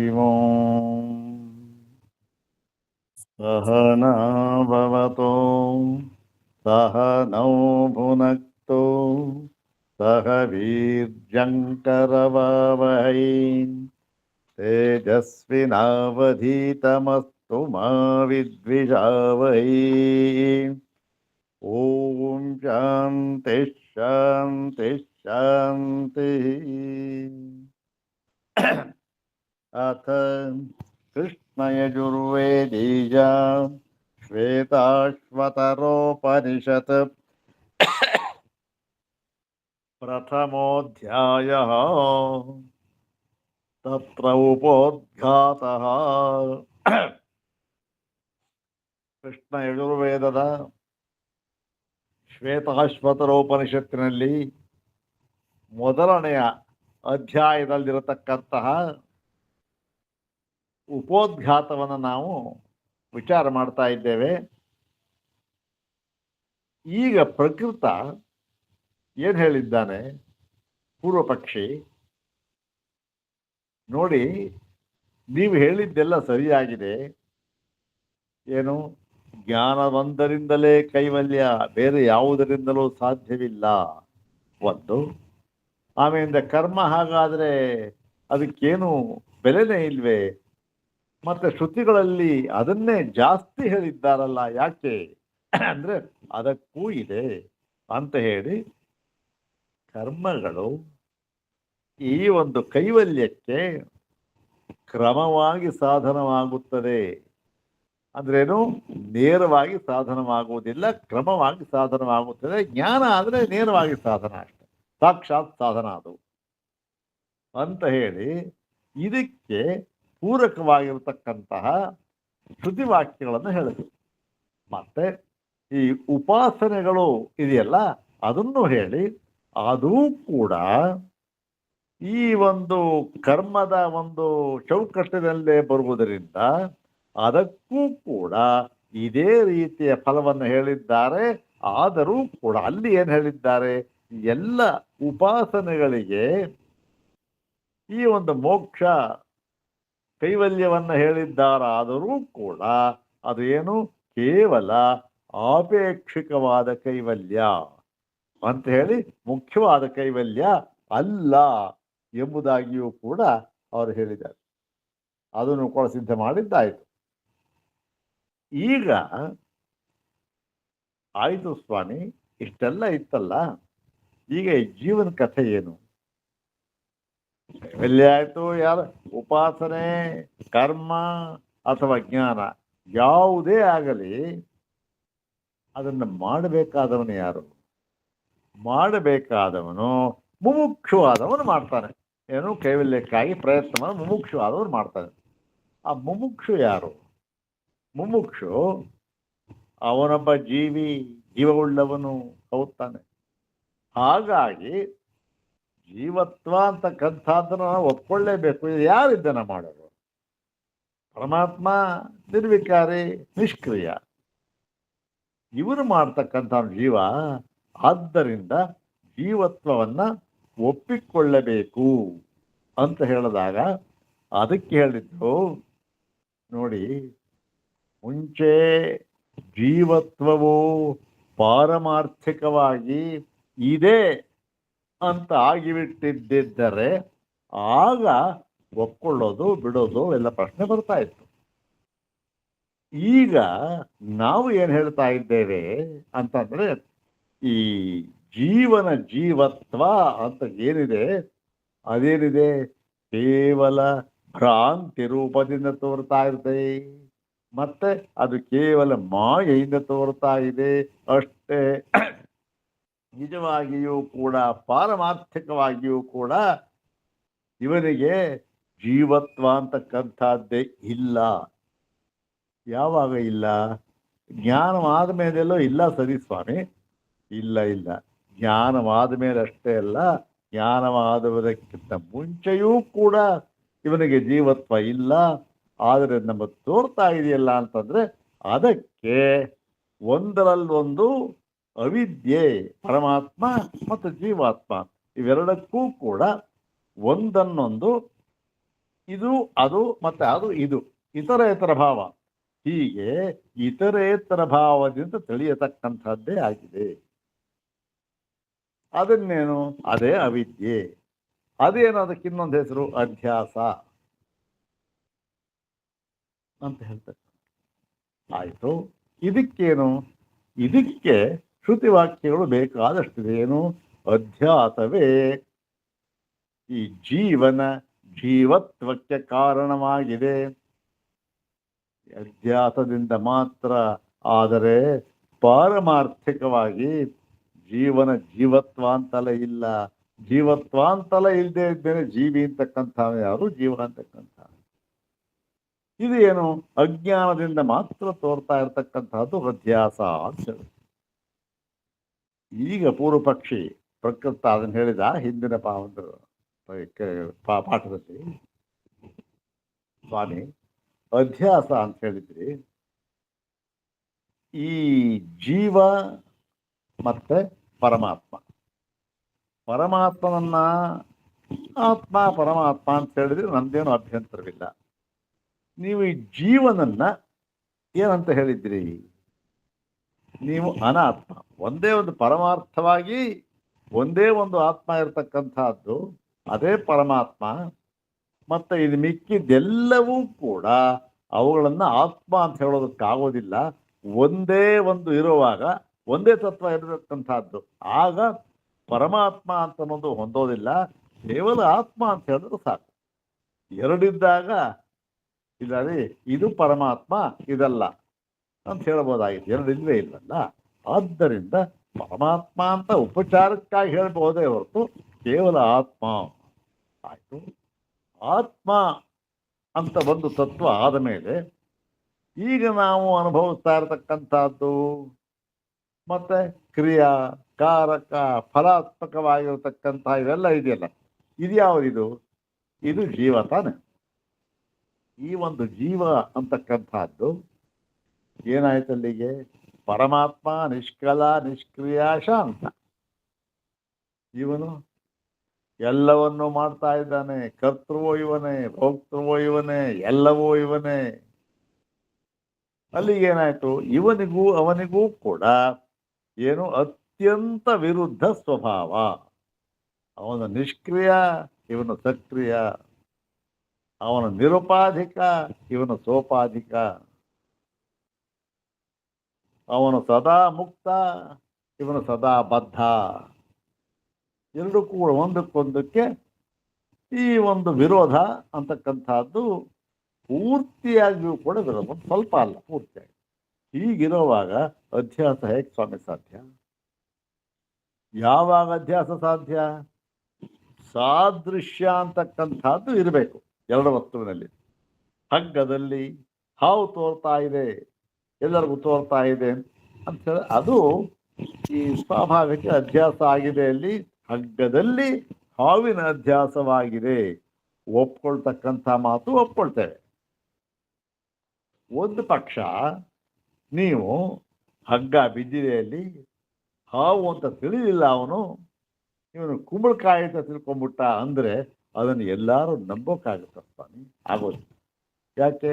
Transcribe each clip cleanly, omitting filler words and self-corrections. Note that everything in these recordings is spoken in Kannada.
ಓಂ ಸಹನಾ ಭವತೋ ಸಹನೌ ಭುನಕ್ತೋ ಸಹ ವೀರ್ಯಂಕರವಾವಹೈ ತೇಜಸ್ವಿನಾವಧೀತಮಸ್ತು ಮಾ ವಿದ್ವಿಷಾವಹೈ. ಓಂ ಶಾಂತಿ ಶಾಂತಿ ಶಾಂತಿ. ಅಥ ಕೃಷ್ಣಯಜುರ್ವೇದೀಜ ಶ್ವೇತಾಶ್ವತರೋಪನಿಷತ್ ಪ್ರಥಮೋಧ್ಯಾಯಃ. ತತ್ರ ಉಪೋದ್ಘಾತಃ. ಕೃಷ್ಣ ಯಜುರ್ವೇದದ ಶ್ವೇತಾಶ್ವತರೋಪನಿಷತ್ತಿನಲ್ಲಿ ಮೊದಲನೆಯ ಅಧ್ಯಾಯದಲ್ಲಿರತಕ್ಕಂತಹ ಉಪೋದ್ಘಾತವನ್ನು ನಾವು ವಿಚಾರ ಮಾಡ್ತಾ ಇದ್ದೇವೆ. ಈಗ ಪ್ರಕೃತ ಏನು ಹೇಳಿದ್ದಾನೆ? ಪೂರ್ವ ಪಕ್ಷಿ, ನೋಡಿ, ನೀವು ಹೇಳಿದ್ದೆಲ್ಲ ಸರಿಯಾಗಿದೆ. ಏನು, ಜ್ಞಾನವೊಂದರಿಂದಲೇ ಕೈವಲ್ಯ, ಬೇರೆ ಯಾವುದರಿಂದಲೂ ಸಾಧ್ಯವಿಲ್ಲ ಒಂದು. ಆಮೇಲಿಂದ ಕರ್ಮ ಹಾಗಾದರೆ ಅದಕ್ಕೇನು ಬೆಲೆನೇ ಇಲ್ವೇ? ಮತ್ತೆ ಶ್ರುತಿಗಳಲ್ಲಿ ಅದನ್ನೇ ಜಾಸ್ತಿ ಹೇಳಿದ್ದಾರಲ್ಲ, ಯಾಕೆ ಅಂದ್ರೆ ಅದಕ್ಕೂ ಇದೆ ಅಂತ ಹೇಳಿ, ಕರ್ಮಗಳು ಈ ಒಂದು ಕೈವಲ್ಯಕ್ಕೆ ಕ್ರಮವಾಗಿ ಸಾಧನವಾಗುತ್ತದೆ. ಅಂದ್ರೇನು? ನೇರವಾಗಿ ಸಾಧನವಾಗುವುದಿಲ್ಲ, ಕ್ರಮವಾಗಿ ಸಾಧನವಾಗುತ್ತದೆ. ಜ್ಞಾನ ಆದರೆ ನೇರವಾಗಿ ಸಾಧನ, ಅಷ್ಟೆ, ಸಾಕ್ಷಾತ್ ಸಾಧನ ಅದು ಅಂತ ಹೇಳಿ, ಇದಕ್ಕೆ ಪೂರಕವಾಗಿರತಕ್ಕಂತಹ ಶ್ರುತಿವಾಕ್ಯಗಳನ್ನು ಹೇಳಿದ್ರು. ಮತ್ತೆ ಈ ಉಪಾಸನೆಗಳು ಇದೆಯಲ್ಲ, ಅದನ್ನು ಹೇಳಿ, ಅದೂ ಕೂಡ ಈ ಒಂದು ಕರ್ಮದ ಒಂದು ಚೌಕಟ್ಟಿನಲ್ಲೇ ಬರುವುದರಿಂದ ಅದಕ್ಕೂ ಕೂಡ ಇದೇ ರೀತಿಯ ಫಲವನ್ನು ಹೇಳಿದ್ದಾರೆ. ಆದರೂ ಕೂಡ ಅಲ್ಲಿ ಏನು ಹೇಳಿದ್ದಾರೆ? ಎಲ್ಲ ಉಪಾಸನೆಗಳಿಗೆ ಈ ಒಂದು ಮೋಕ್ಷ ಕೈವಲ್ಯವನ್ನು ಹೇಳಿದ್ದಾರಾದರೂ ಕೂಡ ಅದು ಏನು, ಕೇವಲ ಆಪೇಕ್ಷಿಕವಾದ ಕೈವಲ್ಯ ಅಂತ ಹೇಳಿ, ಮುಖ್ಯವಾದ ಕೈವಲ್ಯ ಅಲ್ಲ ಎಂಬುದಾಗಿಯೂ ಕೂಡ ಅವರು ಹೇಳಿದ್ದಾರೆ. ಅದನ್ನು ಕೂಡ ಸಿದ್ಧ ಮಾಡಿದ್ದಾಯಿತು. ಈಗ ಆಯಿತು ಸ್ವಾಮಿ, ಇಷ್ಟೆಲ್ಲ ಇತ್ತಲ್ಲ, ಈಗ ಈ ಜೀವನ ಕಥೆ ಏನು? ಕೈವಲ್ಯ ಆಯಿತು, ಯಾರು ಉಪಾಸನೆ, ಕರ್ಮ ಅಥವಾ ಜ್ಞಾನ ಯಾವುದೇ ಆಗಲಿ, ಅದನ್ನು ಮಾಡಬೇಕಾದವನು ಯಾರು? ಮಾಡಬೇಕಾದವನು ಮುಮುಕ್ಷುವಾದವನು ಮಾಡ್ತಾನೆ. ಏನು, ಕೈವಲ್ಯಕ್ಕಾಗಿ ಪ್ರಯತ್ನವನ್ನು ಮುಮುಕ್ಷುವಾದವನು ಮಾಡ್ತಾನೆ. ಆ ಮುಮುಕ್ಷು ಯಾರು? ಮುಮುಕ್ಷು ಅವನೊಬ್ಬ ಜೀವವುಳ್ಳವನು ಹೌದಾನೆ. ಹಾಗಾಗಿ ಜೀವತ್ವ ಅಂತಕ್ಕಂಥದ್ದನ್ನು ನಾವು ಒಪ್ಕೊಳ್ಳೇಬೇಕು. ಇದು ಯಾರಿದ್ದನ ಮಾಡೋರು? ಪರಮಾತ್ಮ ನಿರ್ವಿಕಾರಿ, ನಿಷ್ಕ್ರಿಯ. ಇವರು ಮಾಡ್ತಕ್ಕಂಥ ಜೀವ. ಆದ್ದರಿಂದ ಜೀವತ್ವವನ್ನು ಒಪ್ಪಿಕೊಳ್ಳಬೇಕು ಅಂತ ಹೇಳಿದಾಗ ಅದಕ್ಕೆ ಹೇಳಿದ್ದು, ನೋಡಿ, ಮುಂಚೆ ಜೀವತ್ವವು ಪಾರಮಾರ್ಥಿಕವಾಗಿ ಇದೆ ಅಂತ ಆಗಿಬಿಟ್ಟಿದ್ದರೆ ಆಗ ಒಪ್ಕೊಳ್ಳೋದು ಬಿಡೋದು ಎಲ್ಲ ಪ್ರಶ್ನೆ ಬರ್ತಾ ಇತ್ತು. ಈಗ ನಾವು ಏನು ಹೇಳ್ತಾ ಇದ್ದೇವೆ ಅಂತಂದ್ರೆ, ಈ ಜೀವತ್ವ ಅಂತ ಏನಿದೆ, ಅದೇನಿದೆ, ಕೇವಲ ಭ್ರಾಂತಿ ರೂಪದಿಂದ ತೋರ್ತಾ ಇರ್ತದೆ. ಮತ್ತೆ ಅದು ಕೇವಲ ಮಾಯೆಯಿಂದ ತೋರ್ತಾ ಇದೆ ಅಷ್ಟೇ. ನಿಜವಾಗಿಯೂ ಕೂಡ ಪಾರಮಾರ್ಥಿಕವಾಗಿಯೂ ಕೂಡ ಇವನಿಗೆ ಜೀವತ್ವ ಅಂತಕ್ಕಂಥದ್ದೇ ಇಲ್ಲ. ಯಾವಾಗ ಇಲ್ಲ? ಜ್ಞಾನವಾದ ಮೇಲೆಲ್ಲೋ ಇಲ್ಲ. ಸರಿ ಸ್ವಾಮಿ, ಇಲ್ಲ, ಜ್ಞಾನವಾದ ಮೇಲೆ ಅಷ್ಟೇ ಅಲ್ಲ, ಜ್ಞಾನವಾದುದಕ್ಕಿಂತ ಮುಂಚೆಯೂ ಕೂಡ ಇವನಿಗೆ ಜೀವತ್ವ ಇಲ್ಲ. ಆದರೆ ನಮಗೆ ತೋರ್ತಾ ಇದೆಯಲ್ಲ ಅಂತಂದ್ರೆ ಅದಕ್ಕೆ ಒಂದರಲ್ಲೊಂದು ಅವಿದ್ಯೆ, ಪರಮಾತ್ಮ ಮತ್ತು ಜೀವಾತ್ಮ ಇವೆರಡಕ್ಕೂ ಕೂಡ ಒಂದನ್ನೊಂದು ಇದು ಅದು ಮತ್ತೆ ಅದು ಇದು ಇತರೇತರ ಭಾವ. ಹೀಗೆ ಇತರೇತರ ಭಾವದಿಂದ ತಿಳಿಯತಕ್ಕಂಥದ್ದೇ ಆಗಿದೆ. ಅದನ್ನೇನು? ಅದೇ ಅವಿದ್ಯೆ. ಅದೇನು? ಅದಕ್ಕೆ ಇನ್ನೊಂದು ಹೆಸರು ಅಧ್ಯಾಸ ಅಂತ ಹೇಳ್ತಾರೆ. ಆಯ್ತು. ಇದಕ್ಕೇನು? ಇದಕ್ಕೆ ಶ್ರುತಿವಾಕ್ಯಗಳು ಬೇಕಾದಷ್ಟಿದೆ. ಏನು? ಅಧ್ಯಾಸವೇ ಈ ಜೀವತ್ವಕ್ಕೆ ಕಾರಣವಾಗಿದೆ. ಅಧ್ಯಾಸದಿಂದ ಮಾತ್ರ. ಆದರೆ ಪಾರಮಾರ್ಥಿಕವಾಗಿ ಜೀವತ್ವ ಅಂತಲೇ ಇಲ್ಲ. ಜೀವತ್ವ ಅಂತಲೇ ಇಲ್ಲದೆ ಇದ್ದೇನೆ ಜೀವಿ ಅಂತಕ್ಕಂಥ ಯಾರು? ಜೀವ ಅಂತಕ್ಕಂಥ ಇದು ಏನು? ಅಜ್ಞಾನದಿಂದ ಮಾತ್ರ ತೋರ್ತಾ ಇರತಕ್ಕಂಥದ್ದು ಅಧ್ಯಾಸ ಅಂತ ಹೇಳಿ. ಈಗ ಪೂರ್ವ ಪಕ್ಷಿ ಪ್ರಕೃತ ಅದನ್ನು ಹೇಳಿದ ಹಿಂದಿನ ಪಾಠದಲ್ಲಿ. ಸ್ವಾಮಿ, ಅಧ್ಯಾಸ ಅಂತ ಹೇಳಿದ್ರಿ, ಈ ಜೀವ ಮತ್ತೆ ಪರಮಾತ್ಮನನ್ನ ಆತ್ಮ ಪರಮಾತ್ಮ ಅಂತ ಹೇಳಿದ್ರೆ ನಂದೇನು ಅಭ್ಯಂತರವಿಲ್ಲ. ನೀವು ಈ ಜೀವನನ್ನ ಏನಂತ ಹೇಳಿದ್ರಿ? ನೀವು ಅನಾತ್ಮ. ಒಂದೇ ಒಂದು ಪರಮಾರ್ಥವಾಗಿ ಒಂದೇ ಒಂದು ಆತ್ಮ ಇರತಕ್ಕಂಥದ್ದು ಅದೇ ಪರಮಾತ್ಮ. ಮತ್ತೆ ಇದು ಮಿಕ್ಕಿದ್ದೆಲ್ಲವೂ ಕೂಡ ಅವುಗಳನ್ನ ಆತ್ಮ ಅಂತ ಹೇಳೋದಕ್ಕಾಗೋದಿಲ್ಲ. ಒಂದೇ ಒಂದು ಇರುವಾಗ ಒಂದೇ ತತ್ವ ಇರತಕ್ಕಂಥದ್ದು. ಆಗ ಪರಮಾತ್ಮ ಅಂತ ಅನ್ನೋದು ಹೊಂದೋದಿಲ್ಲ. ಕೇವಲ ಆತ್ಮ ಅಂತ ಹೇಳಿದ್ರೆ ಸಾಕು. ಎರಡಿದ್ದಾಗ ಇಲ್ಲರಿ ಇದು ಪರಮಾತ್ಮ ಇದಲ್ಲ ಅಂತ ಹೇಳ್ಬೋದಾಗಿತ್ತು. ಎರಡಿಲ್ವೇ ಇಲ್ಲಲ್ಲ. ಆದ್ದರಿಂದ ಪರಮಾತ್ಮ ಅಂತ ಉಪಚಾರಕ್ಕಾಗಿ ಹೇಳ್ಬಹುದೇ ಹೊರತು ಕೇವಲ ಆತ್ಮ. ಆಯ್ತು. ಆತ್ಮ ಅಂತ ಒಂದು ತತ್ವ ಆದ ಮೇಲೆ ಈಗ ನಾವು ಅನುಭವಿಸ್ತಾ ಇರತಕ್ಕಂಥದ್ದು ಮತ್ತೆ ಕ್ರಿಯಾ ಕಾರಕ ಫಲಾತ್ಮಕವಾಗಿರತಕ್ಕಂಥ ಇವೆಲ್ಲ ಇದೆಯಲ್ಲ, ಇದು ಯಾವುದಿದು? ಇದು ಜೀವ ತಾನೆ. ಈ ಒಂದು ಜೀವ ಅಂತಕ್ಕಂಥದ್ದು ಏನಾಯ್ತು ಅಲ್ಲಿಗೆ? ಪರಮಾತ್ಮ ನಿಷ್ಕಲ ನಿಷ್ಕ್ರಿಯ ಶಾಂತ. ಇವನು ಎಲ್ಲವನ್ನೂ ಮಾಡ್ತಾ ಇದ್ದಾನೆ. ಕರ್ತೃವೋ ಇವನೇ, ಭೋಕ್ತೃವೋ ಇವನೇ, ಎಲ್ಲವೂ ಇವನೇ. ಅಲ್ಲಿಗೆ ಏನಾಯ್ತು? ಇವನಿಗೂ ಅವನಿಗೂ ಕೂಡ ಏನು? ಅತ್ಯಂತ ವಿರುದ್ಧ ಸ್ವಭಾವ. ಅವನು ನಿಷ್ಕ್ರಿಯ, ಇವನು ಸಕ್ರಿಯ. ಅವನು ನಿರುಪಾಧಿಕ, ಇವನು ಸೋಪಾಧಿಕ. ಅವನು ಸದಾ ಮುಕ್ತ, ಇವನು ಸದಾ ಬದ್ಧ. ಎರಡು ಕೂಡ ಒಂದಕ್ಕೊಂದಕ್ಕೆ ಈ ಒಂದು ವಿರೋಧ ಅಂತಕ್ಕಂಥದ್ದು ಪೂರ್ತಿಯಾಗಿಯೂ ಕೂಡ ವಿರೋಧ. ಒಂದು ಸ್ವಲ್ಪ ಅಲ್ಲ, ಪೂರ್ತಿಯಾಗಿ. ಹೀಗಿರುವಾಗ ಅಧ್ಯಾಸ ಹೇಗೆ ಸ್ವಾಮಿ ಸಾಧ್ಯ? ಯಾವಾಗ ಅಧ್ಯಾಸ ಸಾಧ್ಯ? ಸಾದೃಶ್ಯ ಅಂತಕ್ಕಂಥದ್ದು ಇರಬೇಕು ಎರಡು ವಸ್ತುವಿನಲ್ಲಿ. ಹಗ್ಗದಲ್ಲಿ ಹಾವು ತೋರ್ತಾ ಇದೆ, ಎಲ್ಲರಿಗೂ ತೋರ್ತಾ ಇದೆ ಅಂತ ಹೇಳಿ ಅದು ಈ ಸ್ವಾಭಾವಿಕ ಅಧ್ಯಾಸ ಆಗಿದೆ. ಅಲ್ಲಿ ಹಗ್ಗದಲ್ಲಿ ಹಾವಿನ ಅಧ್ಯಾಸವಾಗಿದೆ. ಒಪ್ಕೊಳ್ತಕ್ಕಂಥ ಮಾತು ಒಪ್ಕೊಳ್ತೇವೆ. ಒಂದು ಪಕ್ಷ ನೀವು ಹಗ್ಗ ಬಿದ್ದಿದೆಯಲ್ಲಿ ಹಾವು ಅಂತ ತಿಳಿಲಿಲ್ಲ, ಇವನು ಕುಂಬಳಕಾಯಿ ಅಂತ ತಿಳ್ಕೊಂಡ್ಬಿಟ್ಟ ಅಂದರೆ ಅದನ್ನು ಎಲ್ಲರೂ ನಂಬೋಕ್ಕಾಗುತ್ತೆ ಸ್ವಾಮಿ? ಆಗೋದು. ಯಾಕೆ?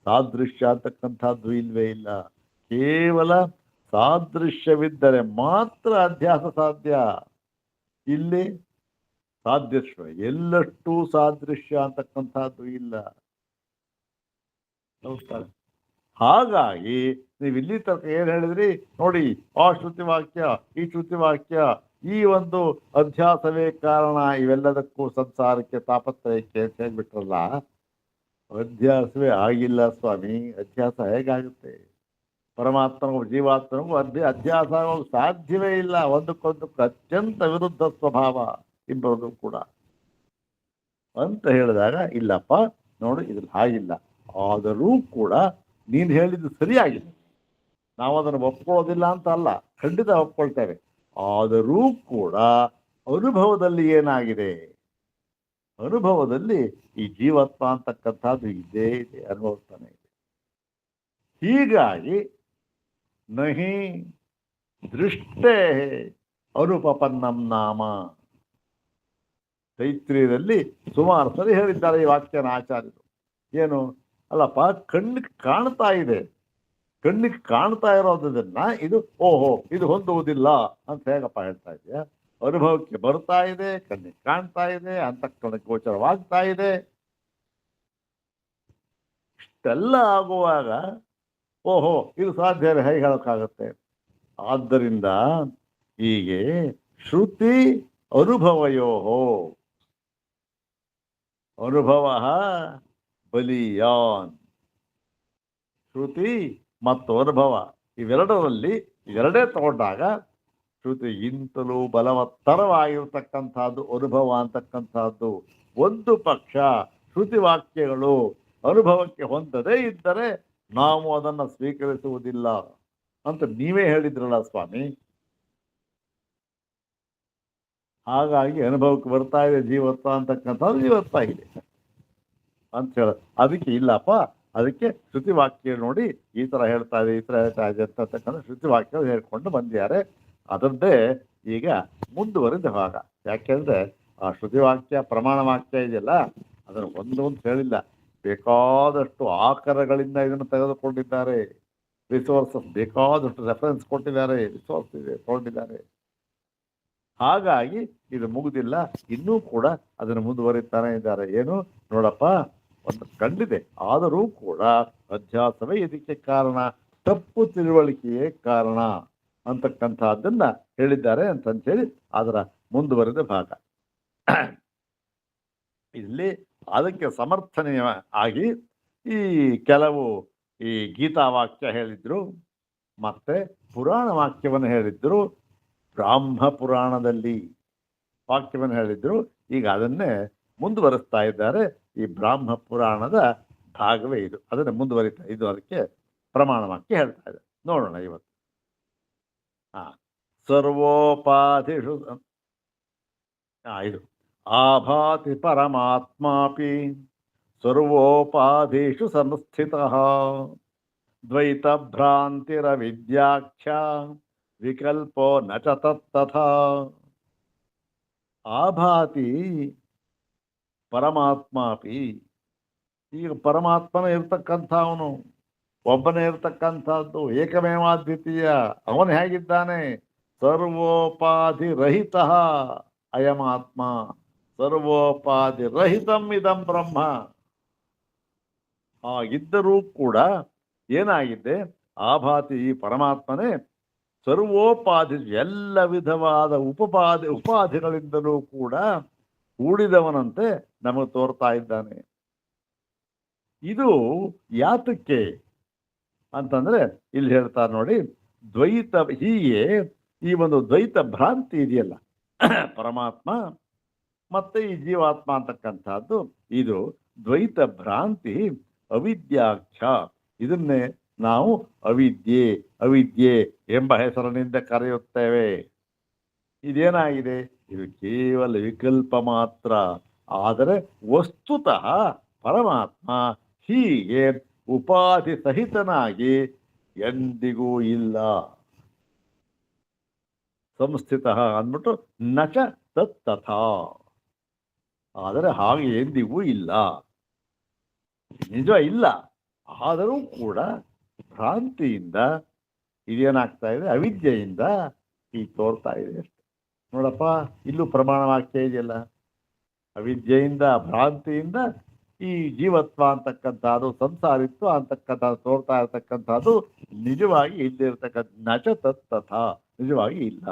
ಸಾದೃಶ್ಯ ಅಂತಕ್ಕಂಥದ್ದು ಇಲ್ವೇ ಇಲ್ಲ. ಕೇವಲ ಸಾದೃಶ್ಯವಿದ್ದರೆ ಮಾತ್ರ ಅಧ್ಯಾಸ ಸಾಧ್ಯ. ಇಲ್ಲಿ ಸಾದೃಶ್ಯ ಎಲ್ಲಷ್ಟು ಸಾದೃಶ್ಯ ಅಂತಕ್ಕಂಥದ್ದು ಇಲ್ಲ. ಹಾಗಾಗಿ ನೀವು ಇಲ್ಲಿ ತನಕ ಏನು ಹೇಳಿದ್ರಿ ನೋಡಿ, ಆ ಶ್ರುತಿವಾಕ್ಯ ಈ ಶ್ರುತಿವಾಕ್ಯ ಈ ಒಂದು ಅಧ್ಯಾಸವೇ ಕಾರಣ ಇವೆಲ್ಲದಕ್ಕೂ, ಸಂಸಾರಕ್ಕೆ ತಾಪತ್ರಯಕ್ಕೆ ಅಂತ ಹೇಳ್ಬಿಟ್ರಲ್ಲ. ಅಧ್ಯಾಸವೇ ಆಗಿಲ್ಲ ಸ್ವಾಮಿ. ಅಧ್ಯಾಸ ಹೇಗಾಗುತ್ತೆ? ಪರಮಾತ್ಮನಿಗೂ ಜೀವಾತ್ಮನಿಗೂ ಅಧ್ಯಾಸ ಆಗೋದು ಸಾಧ್ಯವೇ ಇಲ್ಲ. ಒಂದಕ್ಕೊಂದಕ್ಕೂ ಅತ್ಯಂತ ವಿರುದ್ಧ ಸ್ವಭಾವ ಇಬ್ಬರದು ಕೂಡ ಅಂತ ಹೇಳಿದಾಗ, ಇಲ್ಲಪ್ಪ ನೋಡು ಇದ್ರಲ್ಲಿ ಹಾಗಿಲ್ಲ. ಆದರೂ ಕೂಡ ನೀನು ಹೇಳಿದ್ದು ಸರಿಯಾಗಿದೆ, ನಾವು ಅದನ್ನು ಒಪ್ಕೊಳ್ಳೋದಿಲ್ಲ ಅಂತ ಅಲ್ಲ, ಖಂಡಿತ ಒಪ್ಕೊಳ್ತೇವೆ. ಆದರೂ ಕೂಡ ಅನುಭವದಲ್ಲಿ ಏನಾಗಿದೆ? ಅನುಭವದಲ್ಲಿ ಈ ಜೀವತ್ವ ಅಂತಕ್ಕಂಥದ್ದು ಇದೇ ಇದೆ, ಅನುಭವಿಸ್ತಾನೆ ಇದೆ. ಹೀಗಾಗಿ ನಹಿ ದೃಷ್ಟೇ ಅನುಪಪನ್ನಂ ನಾಮ. ತೈತ್ರಿಯದಲ್ಲಿ ಸುಮಾರು ಸರಿ ಹೇಳಿದ್ದಾರೆ ಈ ವಾಕ್ಯನ ಆಚಾರ್ಯರು. ಏನು ಅಲ್ಲಪ್ಪ, ಕಣ್ಣಿಗೆ ಕಾಣ್ತಾ ಇದೆ, ಕಣ್ಣಿಗೆ ಕಾಣ್ತಾ ಇರೋದನ್ನ ಇದು ಓಹೋ ಇದು ಹೊಂದುವುದಿಲ್ಲ ಅಂತ ಹೇಗಪ್ಪ ಹೇಳ್ತಾ ಇದೆಯಾ? ಅನುಭವಕ್ಕೆ ಬರ್ತಾ ಇದೆ, ಕಣ್ಣಿಗೆ ಕಾಣ್ತಾ ಇದೆ, ಅಂತಃಕರಣಕ್ಕೆ ಗೋಚರವಾಗ್ತಾ ಇದೆ. ಇಷ್ಟೆಲ್ಲ ಆಗುವಾಗ ಓಹೋ ಇದು ಸಾಧ್ಯ ಹೇಗೆ ಹೇಳೋಕ್ಕಾಗತ್ತೆ? ಆದ್ದರಿಂದ ಹೀಗೆ ಶ್ರುತಿ ಅನುಭವಯೋಹೋ, ಅನುಭವ ಬಲಿಯಾನ್. ಶ್ರುತಿ ಮತ್ತು ಅನುಭವ ಇವೆರಡರಲ್ಲಿ ಎರಡೇ ತಗೊಂಡಾಗ ಶ್ರುತಿಗಿಂತಲೂ ಬಲವತ್ತರವಾಗಿರ್ತಕ್ಕಂಥದ್ದು ಅನುಭವ ಅಂತಕ್ಕಂಥದ್ದು. ಒಂದು ಪಕ್ಷ ಶ್ರುತಿ ವಾಕ್ಯಗಳು ಅನುಭವಕ್ಕೆ ಹೊಂದದೇ ಇದ್ದರೆ ನಾವು ಅದನ್ನು ಸ್ವೀಕರಿಸುವುದಿಲ್ಲ ಅಂತ ನೀವೇ ಹೇಳಿದ್ರಲ್ಲ ಸ್ವಾಮಿ. ಹಾಗಾಗಿ ಅನುಭವಕ್ಕೆ ಬರ್ತಾ ಇದೆ ಜೀವತ್ವ ಅಂತಕ್ಕಂಥದ್ದು ಜೀವತ್ವ ಇದೆ ಅಂತ ಹೇಳ. ಅದಕ್ಕೆ ಇಲ್ಲಪ್ಪ, ಅದಕ್ಕೆ ಶ್ರುತಿ ವಾಕ್ಯ ನೋಡಿ ಈ ಥರ ಹೇಳ್ತಾ ಇದೆ, ಈ ಥರ ಹೇಳ್ತಾ ಇದೆ ಅಂತಕ್ಕಂಥ ಶ್ರುತಿ ವಾಕ್ಯ ಹೇಳ್ಕೊಂಡು ಬಂದಿದ್ದಾರೆ. ಅದರದ್ದೇ ಈಗ ಮುಂದುವರಿದ ಭಾಗ. ಯಾಕೆಂದ್ರೆ ಆ ಶ್ರುತಿ ವಾಕ್ಯ ಪ್ರಮಾಣ ವಾಕ್ಯ ಇದೆಯಲ್ಲ, ಅದನ್ನು ಒಂದೊಂದು ಹೇಳಿಲ್ಲ, ಬೇಕಾದಷ್ಟು ಆಕರಗಳಿಂದ ಇದನ್ನು ತೆಗೆದುಕೊಂಡಿದ್ದಾರೆ. ರಿಸೋರ್ಸಸ್ ಬೇಕಾದಷ್ಟು ರೆಫರೆನ್ಸ್ ಕೊಟ್ಟಿದ್ದಾರೆ, ರಿಸೋರ್ಸ್ ಇದೆ ತಗೊಂಡಿದ್ದಾರೆ. ಹಾಗಾಗಿ ಇದು ಮುಗುದಿಲ್ಲ, ಇನ್ನೂ ಕೂಡ ಅದನ್ನು ಮುಂದುವರಿತಾನೆ ಇದ್ದಾರೆ. ಏನು ನೋಡಪ್ಪ, ಒಂದು ಕಂಡಿದೆ, ಆದರೂ ಕೂಡ ಅಧ್ಯಾಸವೇ ಇದಕ್ಕೆ ಕಾರಣ, ತಪ್ಪು ತಿಳುವಳಿಕೆಯೇ ಕಾರಣ ಅಂತಕ್ಕಂಥದ್ದನ್ನ ಹೇಳಿದ್ದಾರೆ ಅಂತಂತೇಳಿ ಅದರ ಮುಂದುವರೆದ ಭಾಗ. ಇಲ್ಲಿ ಅದಕ್ಕೆ ಸಮರ್ಥನೀಯ ಆಗಿ ಈ ಕೆಲವು ಈ ಗೀತಾ ವಾಕ್ಯ ಹೇಳಿದ್ರು, ಮತ್ತೆ ಪುರಾಣ ವಾಕ್ಯವನ್ನು ಹೇಳಿದ್ರು. ಬ್ರಾಹ್ಮ ಪುರಾಣದಲ್ಲಿ ವಾಕ್ಯವನ್ನು ಹೇಳಿದ್ರು, ಈಗ ಅದನ್ನೇ ಮುಂದುವರಿಸ್ತಾ ಇದ್ದಾರೆ. ಈ ಬ್ರಾಹ್ಮ ಪುರಾಣದ ಭಾಗವೇ ಇದು, ಅದನ್ನು ಮುಂದುವರಿತಾ ಇದು ಅದಕ್ಕೆ ಪ್ರಮಾಣ ವಾಕ್ಯ ಹೇಳ್ತಾ ಇದೆ. ನೋಡೋಣ ಇವತ್ತು. ಸರ್ವೋಪಾಧಿಷು ಇದು ಆಭಾತಿ ಪರಮಾತ್ಮಾಪಿ ಸರ್ವೋಪಾಧಿಷು ಸಂಸ್ಥಿತಃ ದ್ವೈತ ಭ್ರಾಂತಿರವಿದ್ಯಾಖ್ಯ ವಿಕಲ್ಪೋ ನ ಚ ತತ್ತಥಾ. ಆಭಾತಿ ಪರಮಾತ್ಮಾಪಿ, ಈಗ ಪರಮಾತ್ಮನ ಇರ್ತಕ್ಕಂಥವನು ಒಬ್ಬನೇ ಇರ್ತಕ್ಕಂಥದ್ದು, ಏಕಮೇವಾದ್ವಿತೀಯ. ಅವನು ಹೇಗಿದ್ದಾನೆ? ಸರ್ವೋಪಾಧಿ ರಹಿತ ಅಯಮಾತ್ಮ, ಸರ್ವೋಪಾಧಿ ರಹಿತಂ ಇದಂ ಬ್ರಹ್ಮ. ಹಾಗಿದ್ದರೂ ಕೂಡ ಏನಾಗಿದೆ? ಆಭಾತಿ ಈ ಪರಮಾತ್ಮನೇ ಸರ್ವೋಪಾಧಿ, ಎಲ್ಲ ವಿಧವಾದ ಉಪಾಧಿಗಳಿಂದಲೂ ಕೂಡ ಕೂಡಿದವನಂತೆ ನಮಗೆ ತೋರ್ತಾ ಇದ್ದಾನೆ. ಇದು ಯಾತಕ್ಕೆ ಅಂತಂದ್ರೆ ಇಲ್ಲಿ ಹೇಳ್ತಾರೆ ನೋಡಿ, ದ್ವೈತ, ಹೀಗೆ ಈ ಒಂದು ದ್ವೈತ ಭ್ರಾಂತಿ ಇದೆಯಲ್ಲ, ಪರಮಾತ್ಮ ಮತ್ತೆ ಈ ಜೀವಾತ್ಮ ಅಂತಕ್ಕಂಥದ್ದು, ಇದು ದ್ವೈತ ಭ್ರಾಂತಿ ಅವಿದ್ಯಾಖ್ಯ. ಇದನ್ನೇ ನಾವು ಅವಿದ್ಯೆ ಅವಿದ್ಯೆ ಎಂಬ ಹೆಸರಿನಿಂದ ಕರೆಯುತ್ತೇವೆ. ಇದೇನಾಗಿದೆ? ಇದು ಕೇವಲ ವಿಕಲ್ಪ ಮಾತ್ರ. ಆದರೆ ವಸ್ತುತಃ ಪರಮಾತ್ಮ ಹೀಗೆ ಉಪಾಧಿ ಸಹಿತನಾಗಿ ಎಂದಿಗೂ ಇಲ್ಲ. ಸಂಸ್ಥಿತ ಅಂದ್ಬಿಟ್ಟು ನಚ ತತ್ತಥಾ, ಆದರೆ ಹಾಗೆ ಎಂದಿಗೂ ಇಲ್ಲ, ನಿಜ ಇಲ್ಲ. ಆದರೂ ಕೂಡ ಭ್ರಾಂತಿಯಿಂದ ಇದೇನಾಗ್ತಾ ಇದೆ? ಅವಿದ್ಯೆಯಿಂದ ಈ ತೋರ್ತಾ ಇದೆ ಅಷ್ಟೆ. ನೋಡಪ್ಪ, ಇಲ್ಲೂ ಪ್ರಮಾಣ ವಾಕ್ಯ ಇದೆಯಲ್ಲ, ಅವಿದ್ಯೆಯಿಂದ ಭ್ರಾಂತಿಯಿಂದ ಈ ಜೀವತ್ವ ಅಂತಕ್ಕಂಥದ್ದು, ಸಂಸಾರಿತ್ವ ಅಂತಕ್ಕಂಥದ್ದು ತೋರ್ತಾ ಇರ್ತಕ್ಕಂಥದ್ದು ನಿಜವಾಗಿ ಇಲ್ಲದೆ ಇರ್ತಕ್ಕಂಥ ನಚ ತತ್ತಥಾ, ನಿಜವಾಗಿ ಇಲ್ಲ.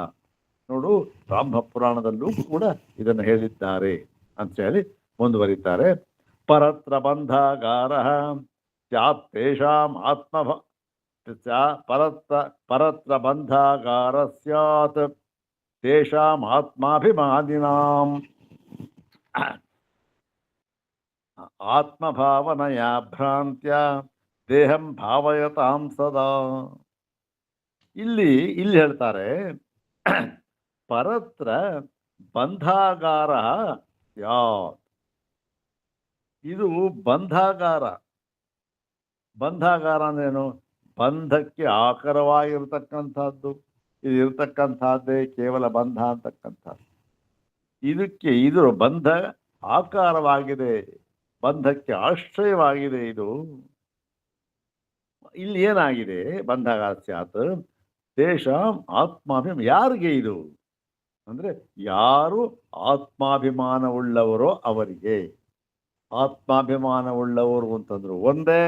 ನೋಡು, ಬ್ರಾಹ್ಮ ಪುರಾಣದಲ್ಲೂ ಕೂಡ ಇದನ್ನು ಹೇಳಿದ್ದಾರೆ ಅಂತ ಹೇಳಿ ಮುಂದುವರಿತಾರೆ. ಪರತ್ರ ಬಂಧಾಗಾರ ಸ್ಯಾತ್ತೇಷಾಂ ಪರತ್ರ ಬಂಧಾಗಾರ ಸ್ಯಾತ್ ತೇಷಾಂ ಆತ್ಮಾಭಿಮಾನಿನಾಂ ಆತ್ಮಭಾವನಯ ಭ್ರಾಂತ್ಯ ದೇಹಂ ಭಾವಯತಾಂ ಸದಾ. ಇಲ್ಲಿ ಹೇಳ್ತಾರೆ, ಪರತ್ರ ಬಂಧಾಗಾರ ಸ್ಯಾತ್. ಇದು ಬಂಧಾಗಾರ. ಬಂಧಾಗಾರ ಅಂದ್ರೇನು? ಬಂಧಕ್ಕೆ ಆಕರವಾಗಿರ್ತಕ್ಕಂಥದ್ದು. ಇದು ಇರ್ತಕ್ಕಂಥದ್ದೇ ಕೇವಲ ಬಂಧ ಅಂತಕ್ಕಂಥದ್ದು. ಇದಕ್ಕೆ ಇದು ಬಂಧ ಆಕಾರವಾಗಿದೆ, ಬಂಧಕ್ಕೆ ಆಶ್ರಯವಾಗಿದೆ. ಇದು ಇಲ್ಲಿ ಏನಾಗಿದೆ, ಬಂಧಗ ಸ್ಯಾತ್ ತೇಷಾಂ ಆತ್ಮಾಭಿಮಾನ. ಯಾರಿಗೆ ಇದು ಅಂದ್ರೆ ಯಾರು ಆತ್ಮಾಭಿಮಾನವುಳ್ಳವರೋ ಅವರಿಗೆ. ಆತ್ಮಾಭಿಮಾನವುಳ್ಳವರು ಅಂತಂದ್ರು ಒಂದೇ,